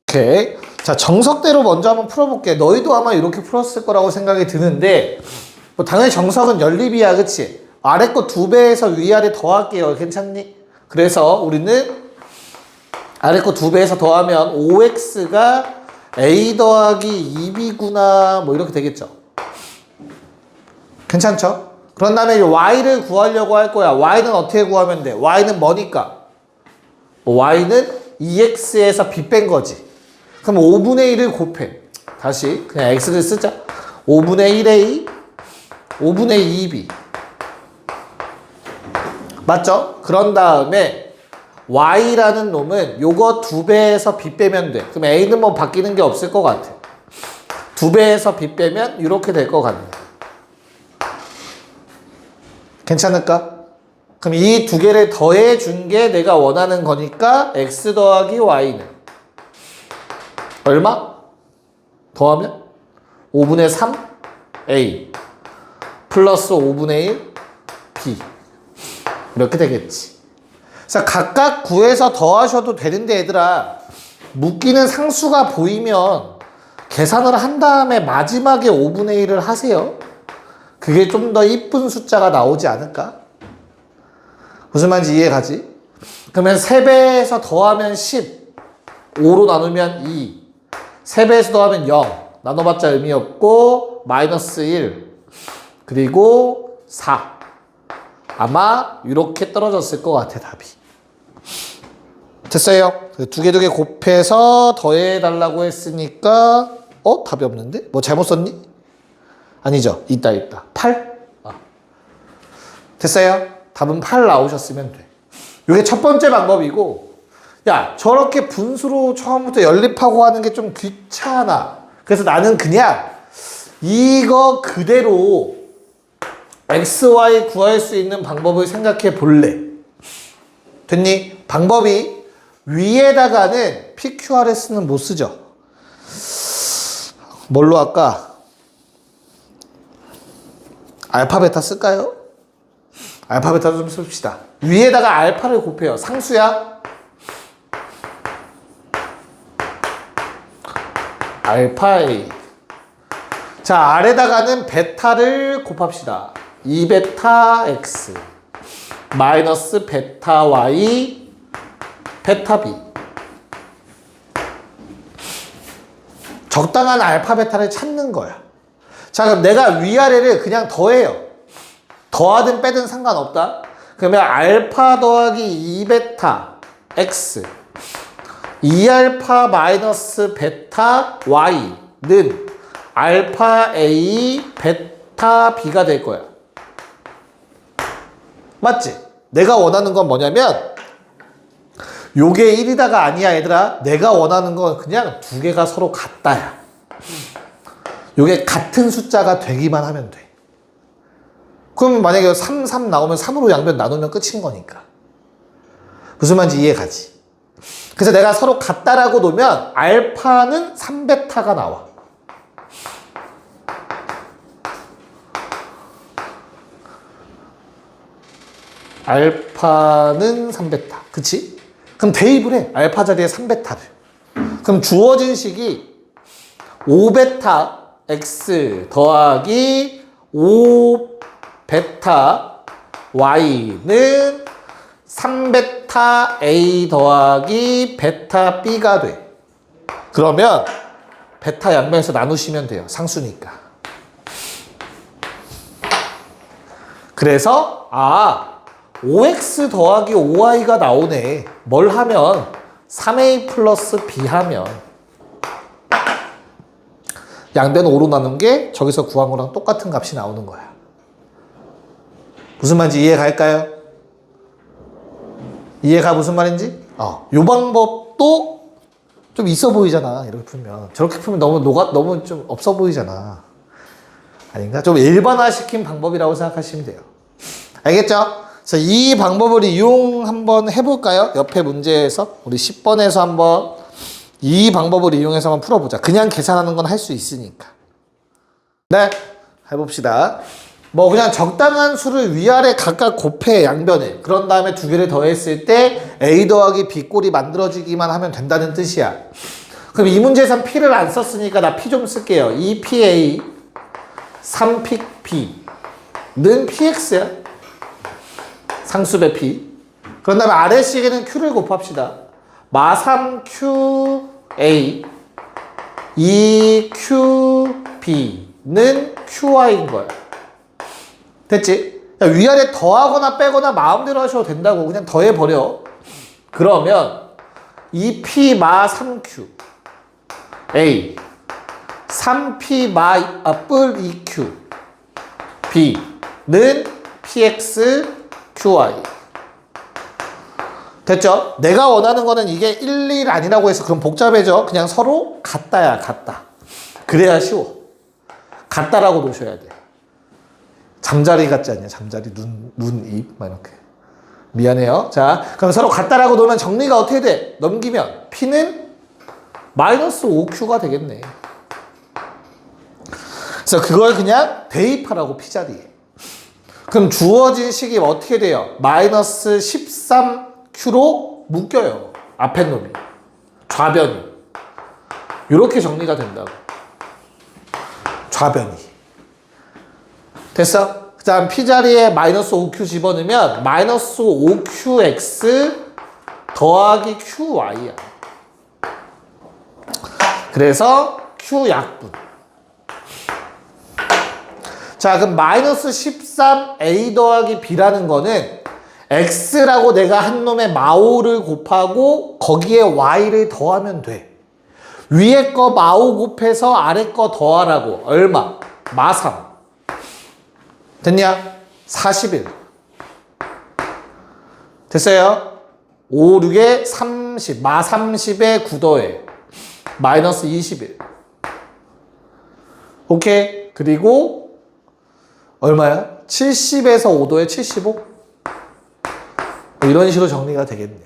오케이. 자, 정석대로 먼저 한번 풀어볼게. 너희도 아마 이렇게 풀었을 거라고 생각이 드는데, 당연히 정석은 연립이야, 그치? 아래 거 2배에서 위아래 더할게요. 괜찮니? 그래서 우리는 아래 거 2배에서 더하면 5x가 a 더하기 2b구나, 이렇게 되겠죠. 괜찮죠? 그런 다음에 y를 구하려고 할 거야. y는 어떻게 구하면 돼? y는 뭐니까? y는 2x에서 b 뺀 거지. 그럼 5분의 1을 곱해. 다시 그냥 x를 쓰자. 5분의 1a, 5분의 2b. 맞죠? 그런 다음에 y라는 놈은 요거 2배에서 b 빼면 돼. 그럼 a는 바뀌는 게 없을 것 같아. 2배에서 b 빼면 이렇게 될 것 같네. 괜찮을까? 그럼 이 두 개를 더해 준 게 내가 원하는 거니까 x 더하기 y는 얼마? 더하면 5분의 3 a 플러스 5분의 1 b 이렇게 되겠지. 그래서 각각 구해서 더하셔도 되는데 얘들아, 묶이는 상수가 보이면 계산을 한 다음에 마지막에 5분의 1을 하세요. 그게 좀 더 이쁜 숫자가 나오지 않을까? 무슨 말인지 이해가지? 그러면 3배에서 더하면 10, 5로 나누면 2, 3배에서 더하면 0, 나눠봤자 의미 없고 마이너스 1, 그리고 4. 아마 이렇게 떨어졌을 것 같아, 답이. 됐어요? 두 개 곱해서 더해달라고 했으니까 답이 없는데? 잘못 썼니? 아니죠. 있다. 8? 됐어요? 답은 8 나오셨으면 돼. 이게 첫 번째 방법이고, 야, 저렇게 분수로 처음부터 연립하고 하는 게 좀 귀찮아. 그래서 나는 그냥 이거 그대로 XY 구할 수 있는 방법을 생각해 볼래. 됐니? 방법이 위에다가는 PQRS는 못 쓰죠. 뭘로 할까? 알파 베타 쓸까요? 알파 베타 좀 씁시다. 위에다가 알파를 곱해요. 상수야? 알파 A. 자, 아래다가는 베타를 곱합시다. 2베타 X 마이너스 베타 Y 베타 B. 적당한 알파 베타를 찾는 거야. 자, 그럼 내가 위아래를 그냥 더해요. 더하든 빼든 상관없다. 그러면 알파 더하기 2베타 X 2알파 마이너스 베타 Y는 알파 A 베타 B가 될 거야. 맞지? 내가 원하는 건 뭐냐면 요게 1이다가 아니야 얘들아. 내가 원하는 건 그냥 두 개가 서로 같다야. 요게 같은 숫자가 되기만 하면 돼. 그럼 만약에 3, 3 나오면 3으로 양변 나누면 끝인 거니까. 무슨 말인지 이해가지? 그래서 내가 서로 같다라고 놓으면 알파는 3베타가 나와. 알파는 3베타. 그치? 그럼 대입을 해. 알파 자리에 3베타를. 그럼 주어진 식이 5베타 X 더하기 5베타 Y는 3베타 A 더하기 베타 B가 돼. 그러면 베타 양변에서 나누시면 돼요. 상수니까. 그래서 5x 더하기 5y가 나오네. 뭘 하면 3a 플러스 b 하면 양변 5로 나눈 게 저기서 구한 거랑 똑같은 값이 나오는 거야. 무슨 말인지 이해갈까요? 이해가 무슨 말인지? 요 방법도 좀 있어 보이잖아. 이렇게 풀면. 저렇게 풀면 너무 좀 없어 보이잖아. 아닌가? 좀 일반화시킨 방법이라고 생각하시면 돼요. 알겠죠? 자, 이 방법을 이용 한번 해볼까요? 옆에 문제에서 우리 10번에서 한번 이 방법을 이용해서 한번 풀어보자. 그냥 계산하는 건 할 수 있으니까. 네, 해봅시다. 뭐 그냥 적당한 수를 위아래 각각 곱해 양변에. 그런 다음에 두 개를 더했을 때 A 더하기 B 꼴이 만들어지기만 하면 된다는 뜻이야. 그럼 이 문제에선 P를 안 썼으니까 나 P 좀 쓸게요. 2PA 3PB는 PX야. 상수배 P. 그런 다음에 아래식에는 Q를 곱합시다. 마3QA 2QB는 QI인 거야. 됐지? 위아래 더하거나 빼거나 마음대로 하셔도 된다고. 그냥 더해버려. 그러면 2P 마 3Q A 3P 마 뿔 2Q B는 PX QI. 됐죠? 내가 원하는 거는 이게 1, 1 아니라고 해서 그럼 복잡해져. 그냥 서로 같다야, 같다. 그래야 쉬워. 같다라고 놓으셔야 돼. 잠자리 같지 않냐? 잠자리, 입, 막 이렇게. 미안해요. 자, 그럼 서로 같다라고 놓으면 정리가 어떻게 돼? 넘기면 P는 마이너스 5Q가 되겠네. 그래서 그걸 그냥 대입하라고 P자리에. 그럼 주어진 식이 어떻게 돼요? 마이너스 13Q로 묶여요. 앞에 놈이. 좌변이. 이렇게 정리가 된다고. 좌변이. 됐어? 그 다음 P자리에 마이너스 5Q 집어넣으면 마이너스 5QX 더하기 QY야. 그래서 Q약분. 자, 그럼 마이너스 13A 더하기 B라는 거는 X라고 내가 한 놈의 마5를 곱하고 거기에 Y를 더하면 돼. 위에 거 마5 곱해서 아래 거 더하라고. 얼마? 마3. 됐냐? 41. 됐어요? 5, 6에 30, 마 30에 9더해 마이너스 21. 오케이. 그리고 얼마야? 70에서 5도에 75? 뭐 이런 식으로 정리가 되겠네.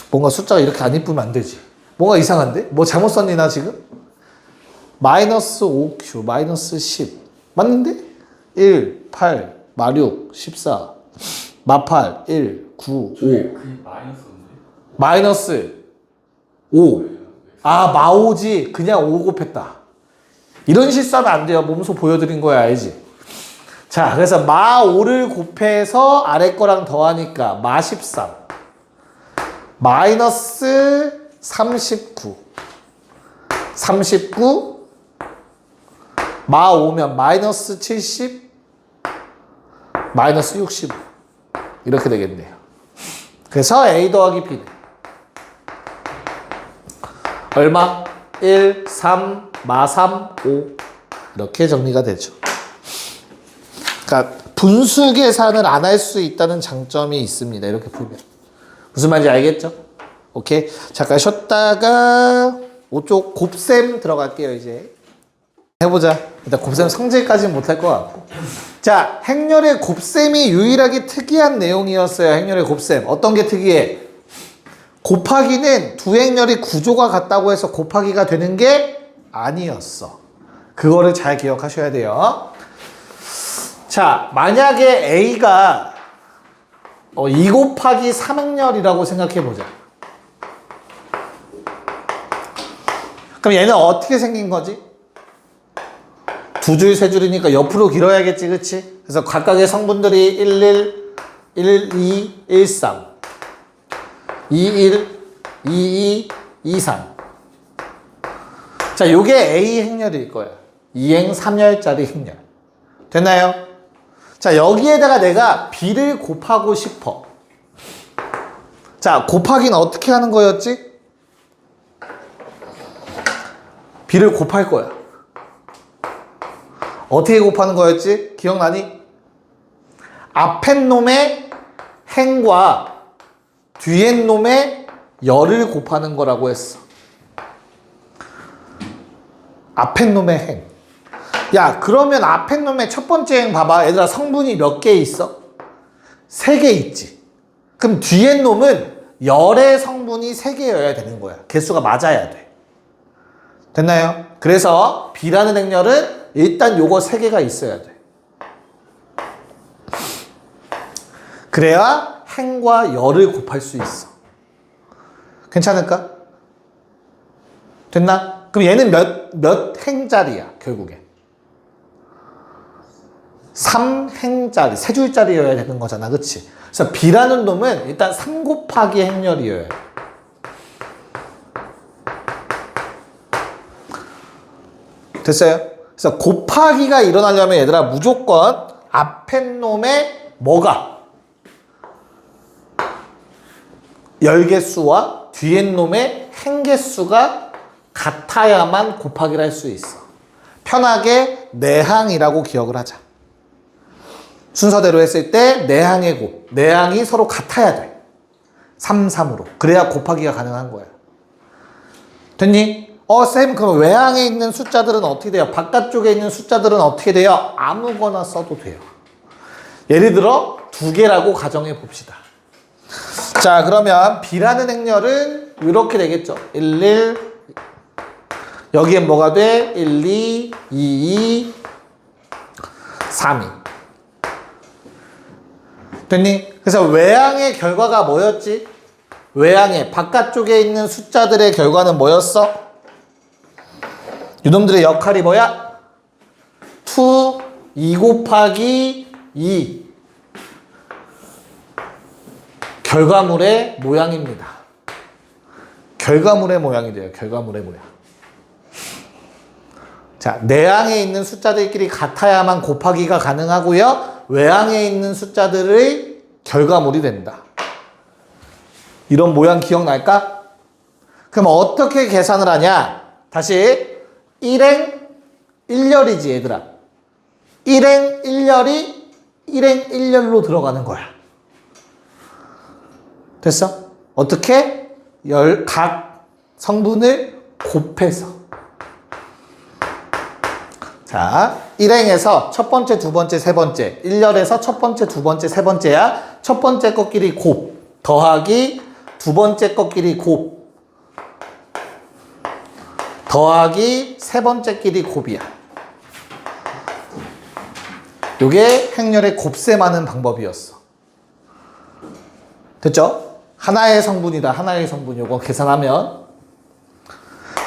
뭔가 숫자가 이렇게 안 이쁘면 안 되지. 뭔가 이상한데? 뭐 잘못 썼니 나 지금? 마이너스 5Q, 마이너스 10. 맞는데? 1, 8, 마 6, 14, 마 8, 1, 9, 5. 그 마이너스인데? 마이너스 5. 아, 마 5지. 그냥 5 곱했다. 이런 실수하면 안 돼요. 몸소 보여드린 거야, 알지? 자, 그래서 마 5를 곱해서 아래 거랑 더하니까 마 13. 마이너스 39. 39. 마 5면 마이너스 70. 마이너스 65. 이렇게 되겠네요. 그래서 A 더하기 B는 얼마? 1, 3, 마 3, 5. 이렇게 정리가 되죠. 그러니까 분수 계산을 안 할 수 있다는 장점이 있습니다. 이렇게 풀면. 무슨 말인지 알겠죠? 오케이. 잠깐 쉬었다가 이쪽 곱셈 들어갈게요, 이제. 해보자. 일단 곱셈 성질까지는 못할 것 같고. 자, 행렬의 곱셈이 유일하게 특이한 내용이었어요. 행렬의 곱셈. 어떤 게 특이해? 곱하기는 두 행렬이 구조가 같다고 해서 곱하기가 되는 게 아니었어. 그거를 잘 기억하셔야 돼요. 자, 만약에 A가 2 곱하기 3행렬이라고 생각해보자. 그럼 얘는 어떻게 생긴 거지? 두 줄, 세 줄이니까 옆으로 길어야겠지, 그치? 그래서 각각의 성분들이 11, 12, 13, 21, 22, 23. 자, 요게 A 행렬일 거야. 2행 3열짜리 행렬. 됐나요? 자, 여기에다가 내가 B를 곱하고 싶어. 자, 곱하기는 어떻게 하는 거였지? B를 곱할 거야. 어떻게 곱하는 거였지? 기억나니? 앞에 놈의 행과 뒤에 놈의 열을 곱하는 거라고 했어. 앞에 놈의 행. 야, 그러면 앞에 놈의 첫 번째 행 봐봐. 얘들아, 성분이 몇 개 있어? 3개 있지. 그럼 뒤에 놈은 열의 성분이 3개여야 되는 거야. 개수가 맞아야 돼. 됐나요? 그래서 B라는 행렬은 일단 요거 3개가 있어야 돼. 그래야 행과 열을 곱할 수 있어. 괜찮을까? 됐나? 그럼 얘는 몇 행짜리야, 결국에? 3행짜리, 3줄짜리여야 되는 거잖아, 그치? 그래서 B라는 놈은 일단 3 곱하기 행렬이어야 돼. 됐어요? 그래서 곱하기가 일어나려면 얘들아 무조건 앞에 놈의 뭐가? 열개수와 뒤에 놈의 행개수가 같아야만 곱하기를 할 수 있어. 편하게 내항이라고 기억을 하자. 순서대로 했을 때 내항의 곱, 내항이 서로 같아야 돼. 3, 3으로. 그래야 곱하기가 가능한 거야. 됐니? 쌤, 그럼 외항에 있는 숫자들은 어떻게 돼요? 바깥쪽에 있는 숫자들은 어떻게 돼요? 아무거나 써도 돼요. 예를 들어 2개라고 가정해 봅시다. 자, 그러면 B라는 행렬은 이렇게 되겠죠. 11, 여기엔 뭐가 돼? 1, 2, 2, 2, 3, 2. 됐니? 그래서 외항의 결과가 뭐였지? 외항의 바깥쪽에 있는 숫자들의 결과는 뭐였어? 이놈들의 역할이 뭐야? 2 곱하기 2. 결과물의 모양입니다. 결과물의 모양이 돼요. 결과물의 모양. 자, 내항에 있는 숫자들끼리 같아야만 곱하기가 가능하고요. 외항에 있는 숫자들의 결과물이 된다. 이런 모양 기억날까? 그럼 어떻게 계산을 하냐? 다시 1행 1열이지, 얘들아. 1행 1열이 1행 1열로 들어가는 거야. 됐어? 어떻게? 각 성분을 곱해서. 자, 일행에서 첫 번째, 두 번째, 세 번째. 일열에서 첫 번째, 두 번째, 세 번째야. 첫 번째 것끼리 곱. 더하기 두 번째 것끼리 곱. 더하기 세 번째끼리 곱이야. 요게 행렬의 곱셈하는 방법이었어. 됐죠? 하나의 성분이다. 하나의 성분. 요거 계산하면.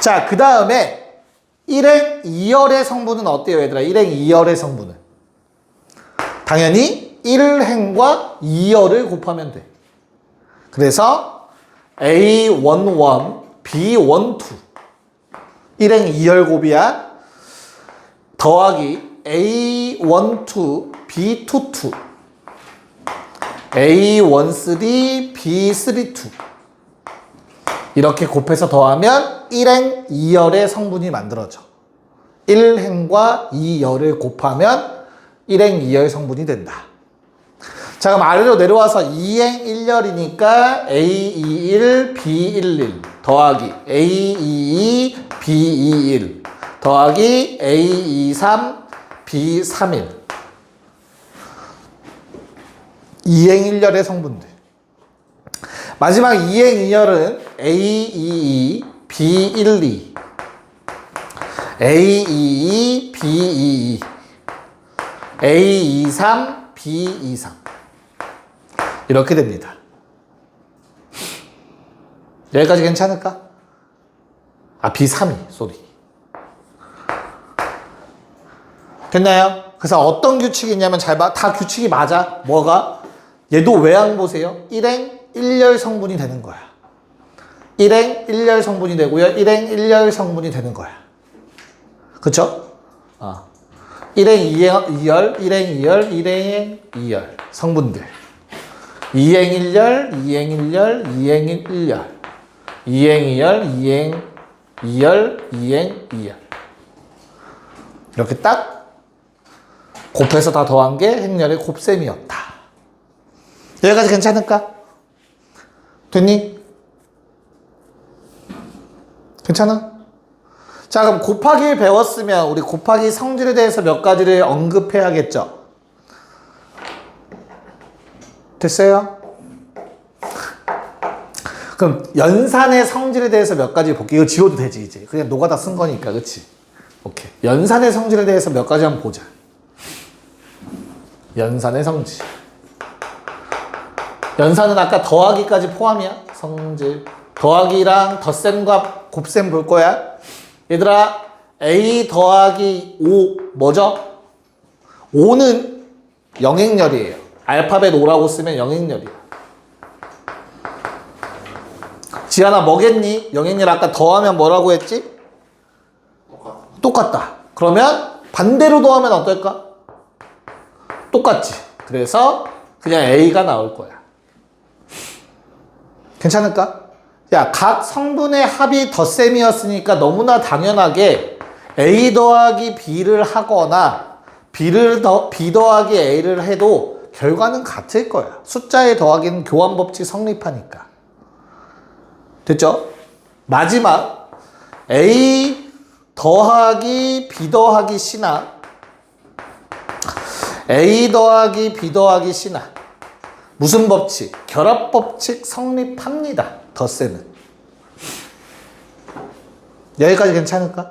자, 그 다음에 1행 2열의 성분은 어때요, 얘들아? 1행 2열의 성분은. 당연히 1행과 2열을 곱하면 돼. 그래서 A11, B12. 1행 2열 곱이야. 더하기 A12, B22. A13, B32. 이렇게 곱해서 더하면 1행 2열의 성분이 만들어져. 1행과 2열을 곱하면 1행 2열 성분이 된다. 자, 그럼 아래로 내려와서 2행 1열이니까 A21, B11 더하기 A22, B21 더하기 A23, B31. 2행 1열의 성분들. 마지막 2행 2열은 A22, B12 A22, B22 A23, B23 이렇게 됩니다. 여기까지 괜찮을까? 아, B32, 쏘리. 됐나요? 그래서 어떤 규칙이 있냐면 잘 봐. 다 규칙이 맞아. 뭐가? 얘도 외항 보세요. 1행 1열 성분이 되는 거야. 1행 1열 성분이 되고요. 1행 1열 성분이 되는 거야. 그쵸? 1행 2열, 1행 2열, 1행 2열 성분들. 2행 1열, 2행 1열, 2행 1열 2행 2열, 2행 2열, 2행 2열 이렇게 딱 곱해서 다 더한 게 행렬의 곱셈이었다. 여기까지 괜찮을까? 됐니? 괜찮아? 자, 그럼 곱하기를 배웠으면 우리 곱하기 성질에 대해서 몇 가지를 언급해야겠죠? 됐어요? 그럼 연산의 성질에 대해서 몇 가지 볼게. 이거 지워도 되지, 이제. 그냥 노가다 쓴 거니까, 그치? 오케이. 연산의 성질에 대해서 몇 가지 한번 보자. 연산의 성질. 연산은 아까 더하기까지 포함이야. 성질. 더하기랑 덧셈과 곱셈 볼 거야. 얘들아, A 더하기 5 뭐죠? 5는 영행렬이에요. 알파벳 5라고 쓰면 영행렬이야. 지안아 뭐겠니? 영행렬 아까 더하면 뭐라고 했지? 똑같다. 그러면 반대로 더하면 어떨까? 똑같지. 그래서 그냥 A가 나올 거야. 괜찮을까? 야, 각 성분의 합이 덧셈이었으니까 너무나 당연하게 A 더하기 B를 하거나 B 더하기 A를 해도 결과는 같을 거야. 숫자의 더하기는 교환 법칙 성립하니까. 됐죠? 마지막 A 더하기 B 더하기 C나 A 더하기 B 더하기 C나 무슨 법칙? 결합 법칙 성립합니다. 덧셈은. 여기까지 괜찮을까?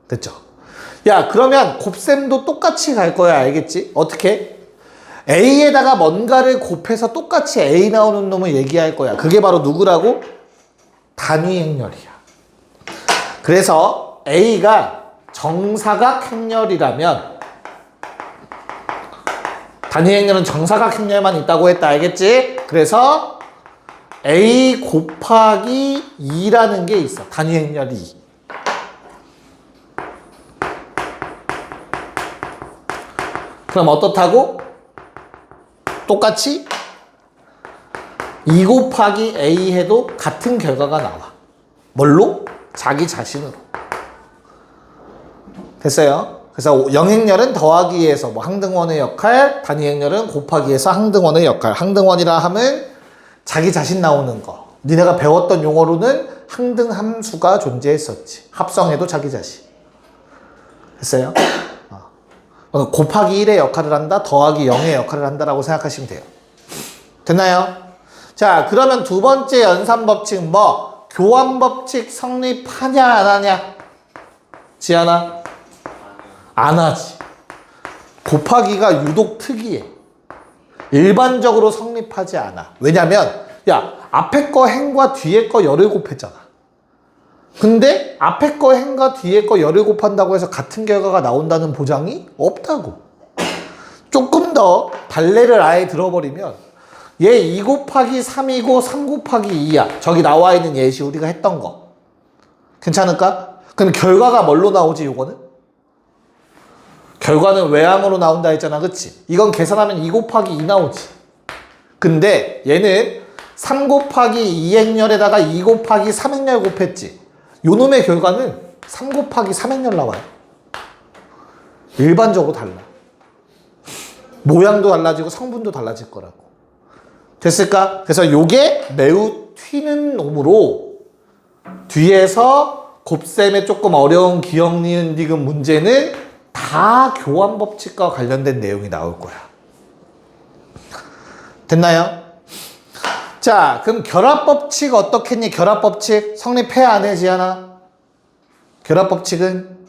됐죠? 야, 그러면 곱셈도 똑같이 갈 거야. 알겠지? 어떻게? A에다가 뭔가를 곱해서 똑같이 A 나오는 놈을 얘기할 거야. 그게 바로 누구라고? 단위 행렬이야. 그래서 A가 정사각 행렬이라면 단위 행렬은 정사각 행렬만 있다고 했다. 알겠지? 그래서 A 곱하기 2라는 게 있어. 단위 행렬 2. 그럼 어떻다고? 똑같이 2 곱하기 A 해도 같은 결과가 나와. 뭘로? 자기 자신으로. 됐어요? 그래서 영행렬은 더하기에서 뭐 항등원의 역할, 단위행렬은 곱하기에서 항등원의 역할. 항등원이라 함은 자기 자신 나오는 거. 니네가 배웠던 용어로는 항등함수가 존재했었지. 합성해도 자기 자신. 됐어요? 곱하기 1의 역할을 한다, 더하기 0의 역할을 한다라고 생각하시면 돼요. 됐나요? 자, 그러면 두 번째 연산법칙 뭐? 교환법칙 성립하냐 안 하냐? 지안아? 안 하지. 곱하기가 유독 특이해. 일반적으로 성립하지 않아. 왜냐면 야, 앞에 거 행과 뒤에 거 열을 곱했잖아. 근데 앞에 거 행과 뒤에 거 열을 곱한다고 해서 같은 결과가 나온다는 보장이 없다고. 조금 더 발레를 아예 들어버리면 얘 2 곱하기 3이고 3 곱하기 2야. 저기 나와 있는 예시 우리가 했던 거. 괜찮을까? 그럼 결과가 뭘로 나오지, 요거는? 결과는 외항으로 나온다 했잖아, 그치? 이건 계산하면 2 곱하기 2 나오지. 근데 얘는 3 곱하기 2행렬에다가 2 곱하기 3행렬 곱했지. 요놈의 결과는 3 곱하기 3행렬 나와요. 일반적으로 달라. 모양도 달라지고 성분도 달라질 거라고. 됐을까? 그래서 요게 매우 튀는 놈으로 뒤에서 곱셈의 조금 어려운 기억, 니은, 디귿 문제는 다 교환법칙과 관련된 내용이 나올 거야. 됐나요? 자, 그럼 결합법칙 어떻겠니? 결합법칙 성립해야 안 해, 지안아? 결합법칙은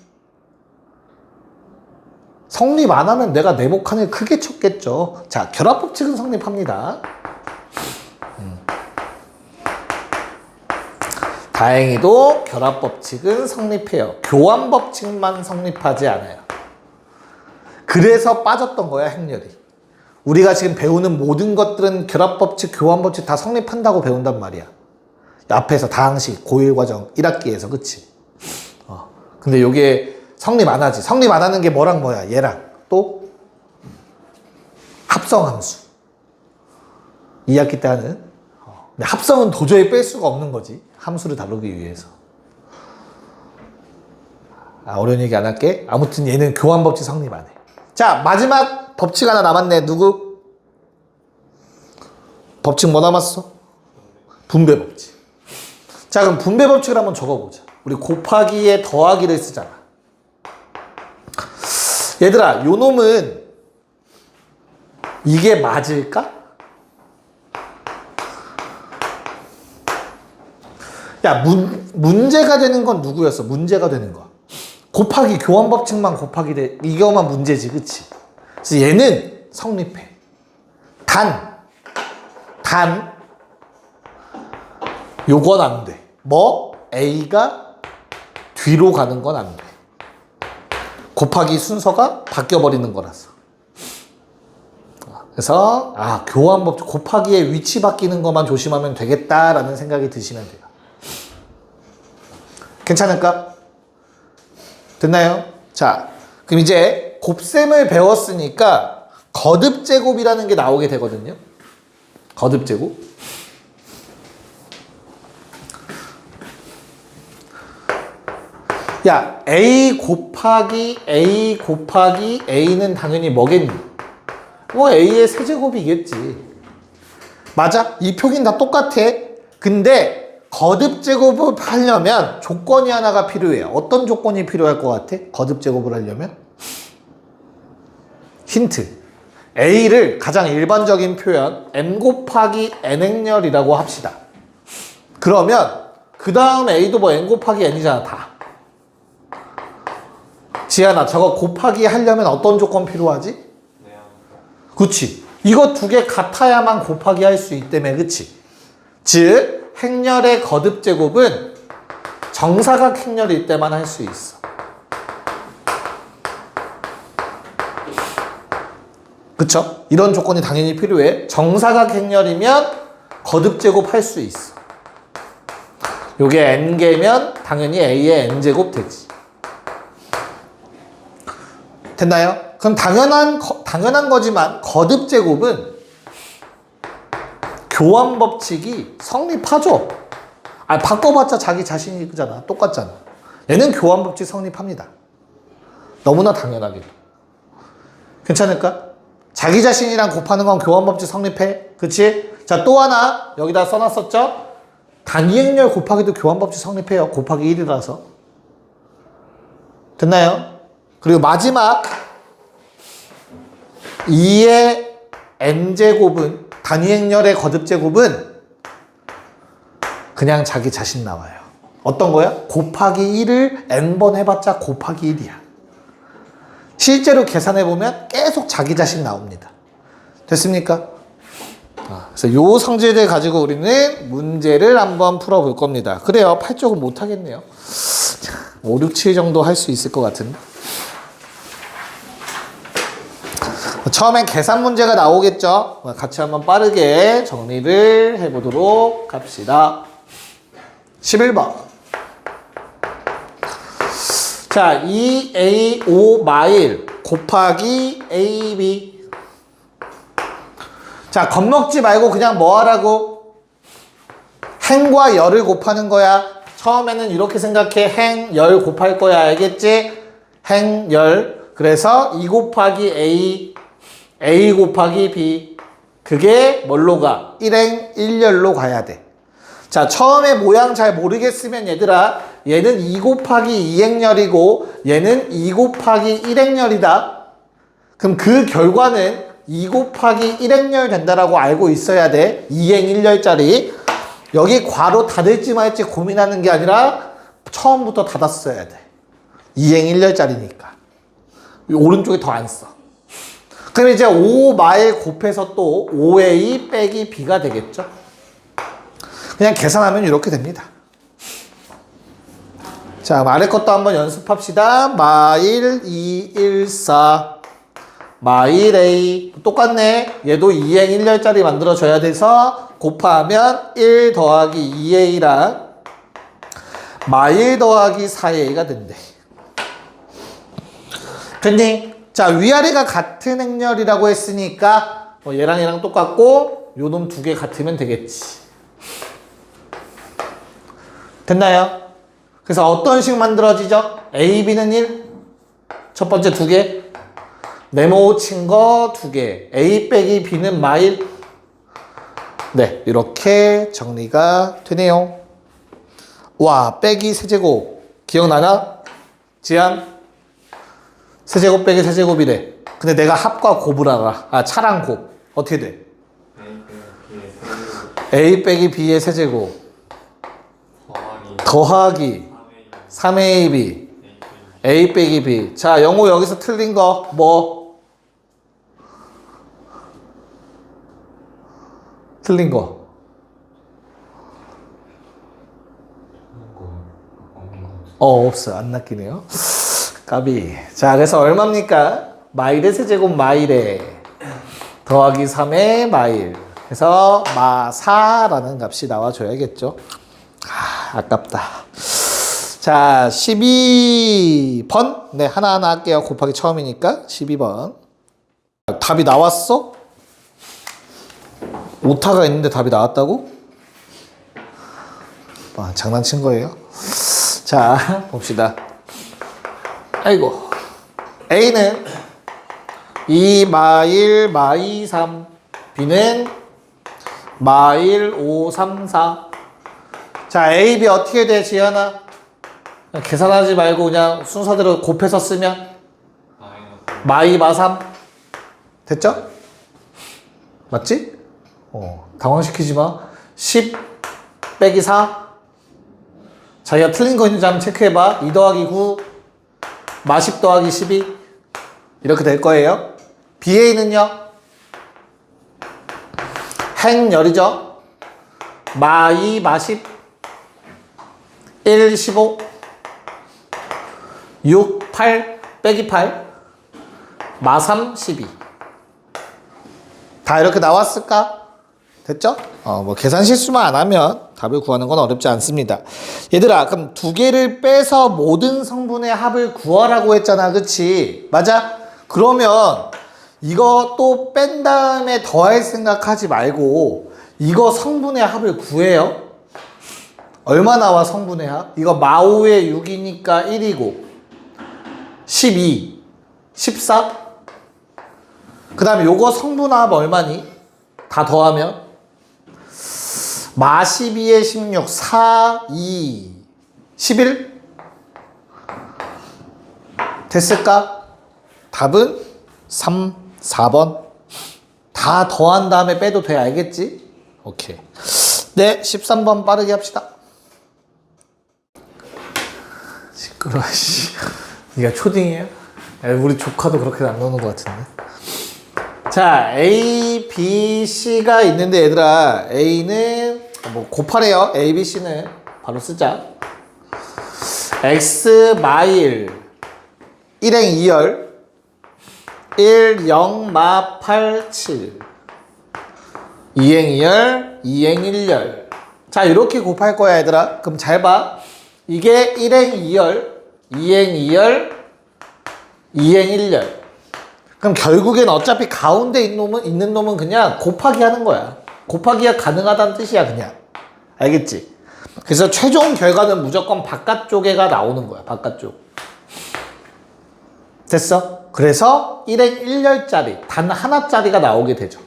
성립 안 하면 내가 네모칸을 크게 쳤겠죠. 자, 결합법칙은 성립합니다. 다행히도 결합법칙은 성립해요. 교환법칙만 성립하지 않아요. 그래서 빠졌던 거야, 행렬이. 우리가 지금 배우는 모든 것들은 결합법칙, 교환법칙 다 성립한다고 배운단 말이야. 앞에서 다항식, 고1과정 1학기에서, 그치? 근데 요게 성립 안 하지. 성립 안 하는 게 뭐랑 뭐야? 얘랑 또 합성함수. 2학기 때 하는. 근데 합성은 도저히 뺄 수가 없는 거지. 함수를 다루기 위해서. 어려운 얘기 안 할게. 아무튼 얘는 교환법칙 성립 안 해. 자, 마지막 법칙 하나 남았네. 누구? 법칙 뭐 남았어? 분배법칙. 자, 그럼 분배법칙을 한번 적어보자. 우리 곱하기에 더하기를 쓰잖아. 얘들아, 요 놈은 이게 맞을까? 야, 문제가 되는 건 누구였어? 문제가 되는 거. 곱하기, 교환법칙만 곱하기 돼. 이거만 문제지, 그치? 그래서 얘는 성립해. 요건 안 돼. 뭐? A가 뒤로 가는 건 안 돼. 곱하기 순서가 바뀌어버리는 거라서. 그래서, 교환법칙, 곱하기의 위치 바뀌는 것만 조심하면 되겠다라는 생각이 드시면 돼요. 괜찮을까? 됐나요? 자, 그럼 이제 곱셈을 배웠으니까 거듭제곱이라는 게 나오게 되거든요. 거듭제곱. 야, A 곱하기 A는 당연히 뭐겠니? 뭐 A의 세제곱이겠지. 맞아? 이 표기는 다 똑같아. 근데 거듭제곱을 하려면 조건이 하나가 필요해. 어떤 조건이 필요할 것 같아? 거듭제곱을 하려면? 힌트. A를 가장 일반적인 표현 M 곱하기 N행렬이라고 합시다. 그러면 그 다음 A도 뭐 N 곱하기 N이잖아, 다. 지안아, 저거 곱하기 하려면 어떤 조건 필요하지? 네. 그치. 이거 두 개 같아야만 곱하기 할 수 있다며, 그치? 즉 행렬의 거듭제곱은 정사각 행렬일 때만 할 수 있어. 그쵸? 이런 조건이 당연히 필요해. 정사각 행렬이면 거듭제곱 할 수 있어. 요게 n개면 당연히 a의 n제곱 되지. 됐나요? 그럼 당연한 거지만 거듭제곱은 교환법칙이 성립하죠. 바꿔봤자 자기 자신이 그잖아. 똑같잖아. 얘는 교환법칙 성립합니다. 너무나 당연하게도. 괜찮을까? 자기 자신이랑 곱하는 건 교환법칙 성립해. 그치? 자, 또 하나 여기다 써놨었죠? 단위행렬 곱하기도 교환법칙 성립해요. 곱하기 1이라서. 됐나요? 그리고 마지막 2의 n제곱은 단위행렬의 거듭제곱은 그냥 자기 자신 나와요. 어떤 거야? 곱하기 1을 n번 해봤자 곱하기 1이야. 실제로 계산해보면 계속 자기 자신 나옵니다. 됐습니까? 그래서 요 성질들 가지고 우리는 문제를 한번 풀어볼 겁니다. 그래요. 8쪽은 못하겠네요. 5, 6, 7 정도 할 수 있을 것 같은데. 처음엔 계산 문제가 나오겠죠. 같이 한번 빠르게 정리를 해보도록 합시다. 11번. 자, 2A5 마일 곱하기 AB. 자, 겁먹지 말고 그냥 뭐 하라고? 행과 열을 곱하는 거야. 처음에는 이렇게 생각해. 행, 열 곱할 거야. 알겠지? 행, 열. 그래서 2 곱하기 A, A 곱하기 B. 그게 뭘로 가? 1행 1열로 가야 돼. 자, 처음에 모양 잘 모르겠으면 얘들아, 얘는 2 곱하기 2행열이고 얘는 2 곱하기 1행열이다. 그럼 그 결과는 2 곱하기 1행열 된다라고 알고 있어야 돼. 2행 1열짜리. 여기 괄호 닫을지 말지 고민하는 게 아니라 처음부터 닫았어야 돼. 2행 1열짜리니까. 오른쪽에 더 안 써. 그럼 이제 5마일 곱해서 또 5A 빼기 B가 되겠죠? 그냥 계산하면 이렇게 됩니다. 자, 아래 것도 한번 연습합시다. 마일 2, 1, 4 마일 A 똑같네. 얘도 2행 1열짜리 만들어줘야 돼서 곱하면 1 더하기 2A랑 마일 더하기 4A가 된대. 됐니? 자, 위아래가 같은 행렬이라고 했으니까 얘랑 얘랑 똑같고 요 놈 두 개 같으면 되겠지. 됐나요? 그래서 어떤 식 만들어지죠? A, B는 1. 첫 번째 두 개. 네모 친 거 두 개. A 빼기 B는 마일. 네, 이렇게 정리가 되네요. 와, 빼기 세제곱. 기억나나? 지안? 세제곱 빼기 세제곱이래. 근데 내가 합과 곱을 알아. 아, 차랑 곱. 어떻게 돼? A 빼기 B의 세제곱. 더하기 3AB. A 빼기 B. 자, 영호 여기서 틀린 거 뭐? 틀린 거. 없어. 안 낚이네요. 까비. 자, 그래서 얼마입니까? 마일의 세제곱 마일에 더하기 3의 마일. 그래서 마4라는 값이 나와줘야겠죠. 아깝다. 자, 12번. 네, 하나하나 할게요. 곱하기 처음이니까. 12번. 답이 나왔어? 오타가 있는데 답이 나왔다고? 장난친 거예요. 자, 봅시다. 아이고. A는 2 마일 마이 3. B는 마일 5 3 4. 자, A, B 어떻게 돼, 지현아? 계산하지 말고 그냥 순서대로 곱해서 쓰면 마이 마 3. 됐죠? 맞지? 당황시키지 마. 10 빼기 4. 자기가 틀린 거 있는지 한번 체크해봐. 2 더하기 9 마 10 더하기 12 이렇게 될 거예요. BA는요? 행열이죠. 마 2 마 10 1 15 6 8 빼기 8 마 3 12 다 이렇게 나왔을까? 됐죠? 뭐 계산 실수만 안 하면 답을 구하는 건 어렵지 않습니다. 얘들아, 그럼 두 개를 빼서 모든 성분의 합을 구하라고 했잖아. 그치? 맞아? 그러면 이거 또 뺀 다음에 더할 생각하지 말고 이거 성분의 합을 구해요. 얼마 나와 성분의 합? 이거 마5의 6이니까 1이고 12 14? 그 다음에 요거 성분합 얼마니? 다 더하면 마 12에 16, 4, 2, 11? 됐을까? 답은 3, 4번. 다 더한 다음에 빼도 돼. 알겠지? 오케이. 네, 13번 빠르게 합시다. 시끄러워, 씨. 니가 초딩이에요? 야, 우리 조카도 그렇게 안 노는 것 같은데. 자, A, B, C가 있는데 얘들아, A는 뭐 곱하래요. A, B, C는 바로 쓰자. X, 마일, 1행 2열, 1, 0, 마, 8, 7, 2행 2열, 2행 1열. 자, 이렇게 곱할 거야, 얘들아. 그럼 잘 봐. 이게 1행 2열, 2행 2열, 2행 1열. 그럼 결국엔 어차피 가운데 있는 놈은 그냥 곱하기 하는 거야. 곱하기가 가능하다는 뜻이야, 그냥. 알겠지? 그래서 최종 결과는 무조건 바깥쪽에가 나오는 거야, 바깥쪽. 됐어? 그래서 1행 1열짜리, 단 하나짜리가 나오게 되죠.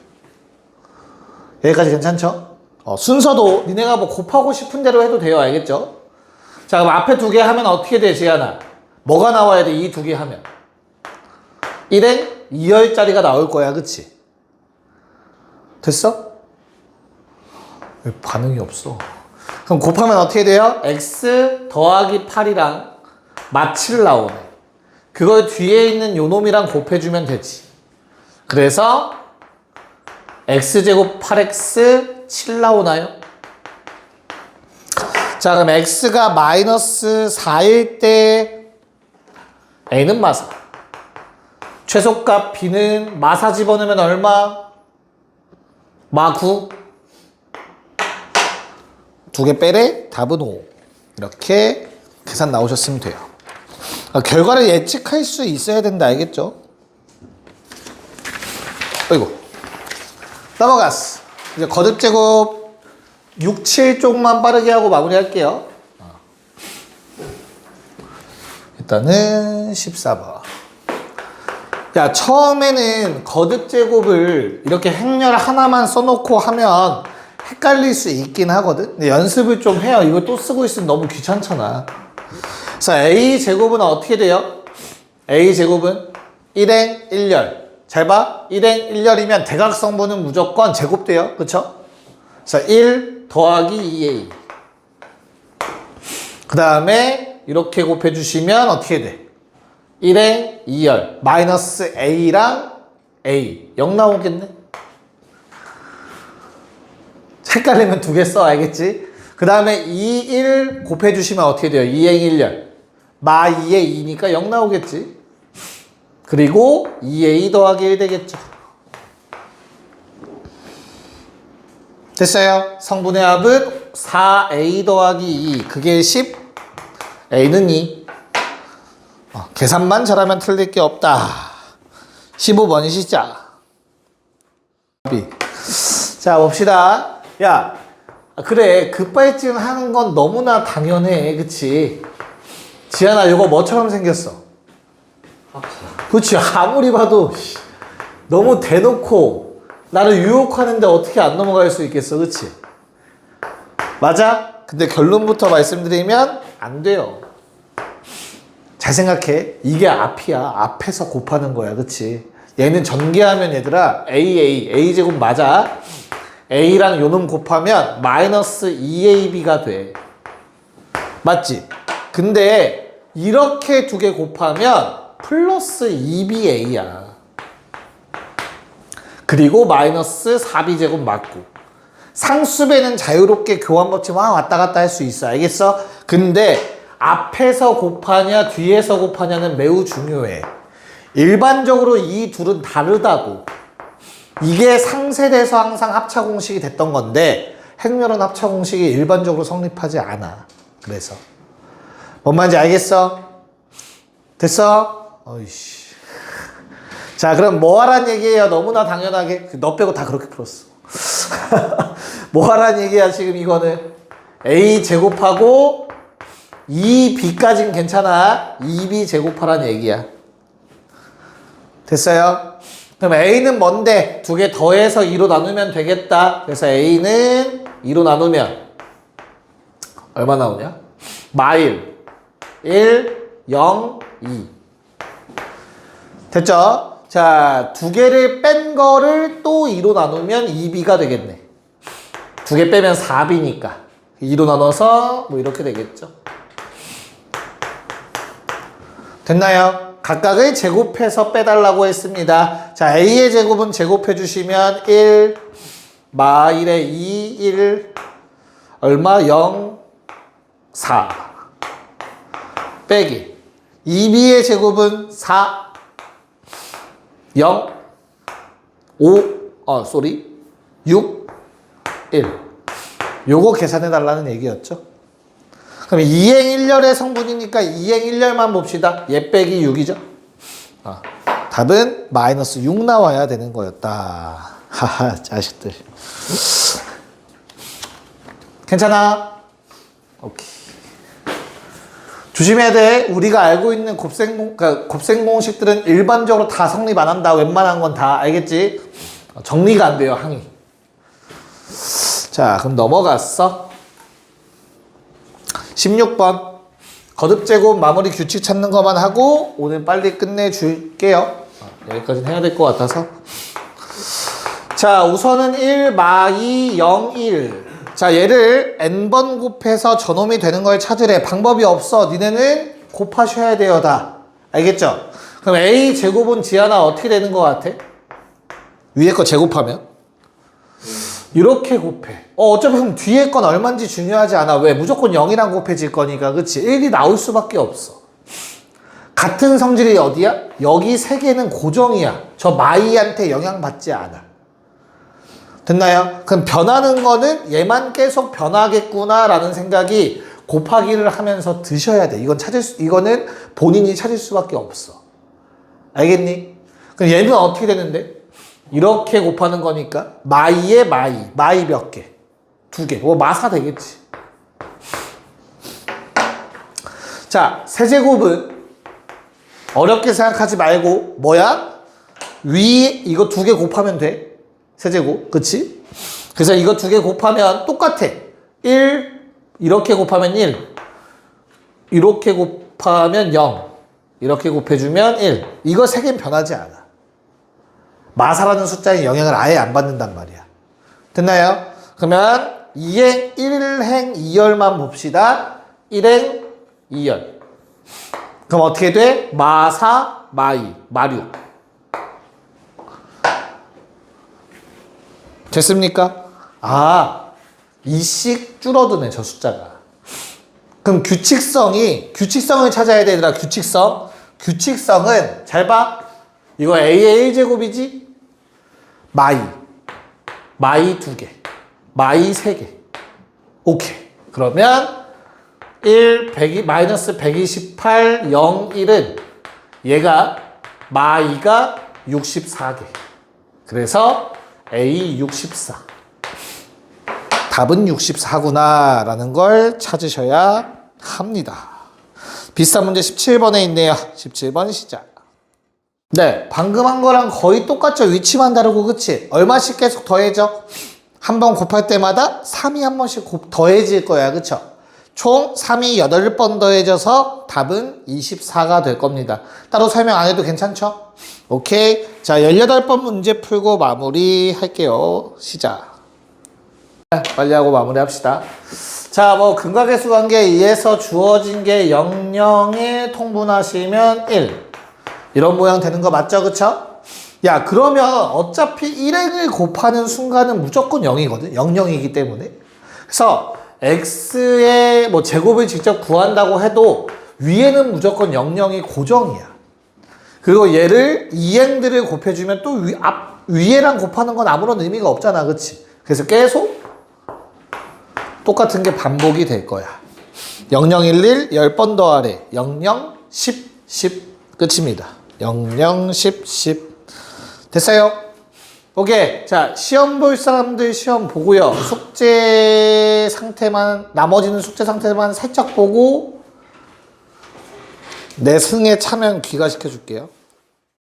여기까지 괜찮죠? 순서도 니네가 뭐 곱하고 싶은 대로 해도 돼요. 알겠죠? 자, 그럼 앞에 두 개 하면 어떻게 돼, 지현아? 뭐가 나와야 돼, 이 두 개 하면? 1행 2열짜리가 나올 거야, 그치? 됐어? 왜 반응이 없어? 그럼 곱하면 어떻게 돼요? x 더하기 8이랑 마 7 나오네. 그걸 뒤에 있는 요 놈이랑 곱해주면 되지. 그래서 x제곱 8x 7 나오나요? 자, 그럼 x가 마이너스 4일 때 a는 마사, 최소값 b는 마사 집어넣으면 얼마? 마 9. 두 개 빼래? 답은 5. 이렇게 계산 나오셨으면 돼요. 결과를 예측할 수 있어야 된다. 알겠죠? 어이구. 넘어갔어. 이제 거듭제곱 6, 7쪽만 빠르게 하고 마무리할게요. 일단은 14번. 야, 처음에는 거듭제곱을 이렇게 행렬 하나만 써놓고 하면 헷갈릴 수 있긴 하거든. 근데 연습을 좀 해요. 이거 또 쓰고 있으면 너무 귀찮잖아. 그래서 A제곱은 어떻게 돼요? A제곱은 1행 1열. 잘 봐. 1행 1열이면 대각성분은 무조건 제곱돼요. 그쵸? 그래서 1 더하기 2A. 그 다음에 이렇게 곱해주시면 어떻게 돼? 1행 2열. 마이너스 A랑 A. 0 나오겠네? 헷갈리면 두 개 써. 알겠지? 그 다음에 2, 1 곱해주시면 어떻게 돼요? 2행 1열. 마 2에 2니까 0 나오겠지? 그리고 2a 더하기 1 되겠죠. 됐어요? 성분의 합은 4a 더하기 2. 그게 10. a는 2. 계산만 잘하면 틀릴 게 없다. 15번 시작. 자, 봅시다. 야, 그래. 급발진 하는 건 너무나 당연해. 그치? 지안아, 이거 뭐처럼 생겼어? 그치? 아무리 봐도 너무 대놓고 나를 유혹하는데 어떻게 안 넘어갈 수 있겠어? 그치? 맞아? 근데 결론부터 말씀드리면 안 돼요. 잘 생각해. 이게 앞이야. 앞에서 곱하는 거야. 그치? 얘는 전개하면 얘들아 A제곱 맞아. A랑 요놈 곱하면 마이너스 2AB가 돼. 맞지? 근데 이렇게 두 개 곱하면 플러스 2BA야. 그리고 마이너스 4B제곱 맞고. 상수배는 자유롭게 교환법칙 막 왔다 갔다 할 수 있어. 알겠어? 근데 앞에서 곱하냐 뒤에서 곱하냐는 매우 중요해. 일반적으로 이 둘은 다르다고. 이게 상세돼서 항상 합차 공식이 됐던 건데 행렬은 합차 공식이 일반적으로 성립하지 않아. 그래서 뭔 말인지 알겠어? 됐어? 어이씨. 자, 그럼 뭐 하란 얘기예요? 너무나 당연하게. 너 빼고 다 그렇게 풀었어. 뭐 하란 얘기야, 지금 이거는. A 제곱하고 2B까진 괜찮아. 2B 제곱하란 얘기야. 됐어요? 그럼 A는 뭔데? 두 개 더해서 2로 나누면 되겠다. 그래서 A는 2로 나누면 얼마 나오냐? 마일 1, 0, 2. 됐죠? 자, 두 개를 뺀 거를 또 2로 나누면 2B가 되겠네. 두 개 빼면 4B니까 2로 나눠서 뭐 이렇게 되겠죠. 됐나요? 각각을 제곱해서 빼달라고 했습니다. 자, A의 제곱은 제곱해 주시면 1, 마일에 2, 1, 얼마? 0, 4. 빼기. 2B의 제곱은 4, 0, 5, 6, 1. 요거 계산해 달라는 얘기였죠. 그럼 2행 1렬의 성분이니까 2행 1렬만 봅시다. 얘 빼기 6이죠. 답은 마이너스 6 나와야 되는 거였다. 하하, 자식들. 괜찮아? 오케이. 조심해야 돼. 우리가 알고 있는 곱셈 공식들은 일반적으로 다 성립 안 한다. 웬만한 건 다 알겠지? 정리가 안 돼요, 항이. 자, 그럼 넘어갔어. 16번. 거듭제곱 마무리 규칙 찾는 것만 하고 오늘 빨리 끝내줄게요. 여기까지는 해야 될 것 같아서. 자, 우선은 1, 마 2, 0, 1. 자, 얘를 n번 곱해서 저놈이 되는 걸 찾으래. 방법이 없어. 니네는 곱하셔야 돼요, 다. 알겠죠? 그럼 a 제곱은 지하나 어떻게 되는 것 같아? 위에 거 제곱하면? 이렇게 곱해. 어차피 그럼 뒤에 건 얼마인지 중요하지 않아. 왜? 무조건 0이랑 곱해질 거니까. 그치? 1이 나올 수밖에 없어. 같은 성질이 어디야? 여기 세 개는 고정이야. 저 마이한테 영향받지 않아. 됐나요? 그럼 변하는 거는 얘만 계속 변하겠구나 라는 생각이 곱하기를 하면서 드셔야 돼. 이거는 본인이 찾을 수밖에 없어. 알겠니? 그럼 얘는 어떻게 되는데? 이렇게 곱하는 거니까 마이에 마이 몇 개? 2개. 뭐 마사 되겠지. 자, 세제곱은 어렵게 생각하지 말고 뭐야? 위 이거 2개 곱하면 돼. 세제곱. 그치? 그래서 이거 2개 곱하면 똑같아. 1 이렇게 곱하면 1 이렇게 곱하면 0 이렇게 곱해주면 1. 이거 3개는 변하지 않아. 마사라는 숫자에 영향을 아예 안 받는단 말이야. 됐나요? 그러면 2행 1행 2열만 봅시다. 1행 2열. 그럼 어떻게 돼? 마사 마이 마류. 됐습니까? 아, 2씩 줄어드네, 저 숫자가. 그럼 규칙성을 찾아야 되더라, 규칙성. 규칙성은, 잘 봐. 이거 A의 1제곱이지? 마이 2개. 마이 3개. 오케이. 그러면, 마이너스 128, 0, 1은 얘가, 마이가 64개. 그래서, A 64. 답은 64구나 라는 걸 찾으셔야 합니다. 비슷한 문제 17번에 있네요. 17번 시작. 네, 방금 한 거랑 거의 똑같죠. 위치만 다르고, 그치? 얼마씩 계속 더해져? 한 번 곱할 때마다 3이 한 번씩 더해질 거야, 그쵸? 총 3이 8번 더해져서 답은 24가 될 겁니다. 따로 설명 안 해도 괜찮죠? 오케이. 자, 18번 문제 풀고 마무리 할게요. 시작. 빨리 하고 마무리 합시다. 자, 뭐, 근각계수 관계에 의해서 주어진 게 00에 통분하시면 1. 이런 모양 되는 거 맞죠? 그쵸? 야, 그러면 어차피 1행을 곱하는 순간은 무조건 0이거든. 00이기 때문에. 그래서 x의 뭐 제곱을 직접 구한다고 해도 위에는 무조건 00이 고정이야. 그리고 얘를 2행들을 곱해주면 또 위에랑 곱하는 건 아무런 의미가 없잖아. 그치? 그래서 계속 똑같은 게 반복이 될 거야. 0011 10번 더하래. 00 10 10 끝입니다. 00 10 10 됐어요? 오케이. 자, 시험 볼 사람들 시험 보고요. 나머지는 숙제 상태만 살짝 보고 내 승에 차면 귀가시켜 줄게요.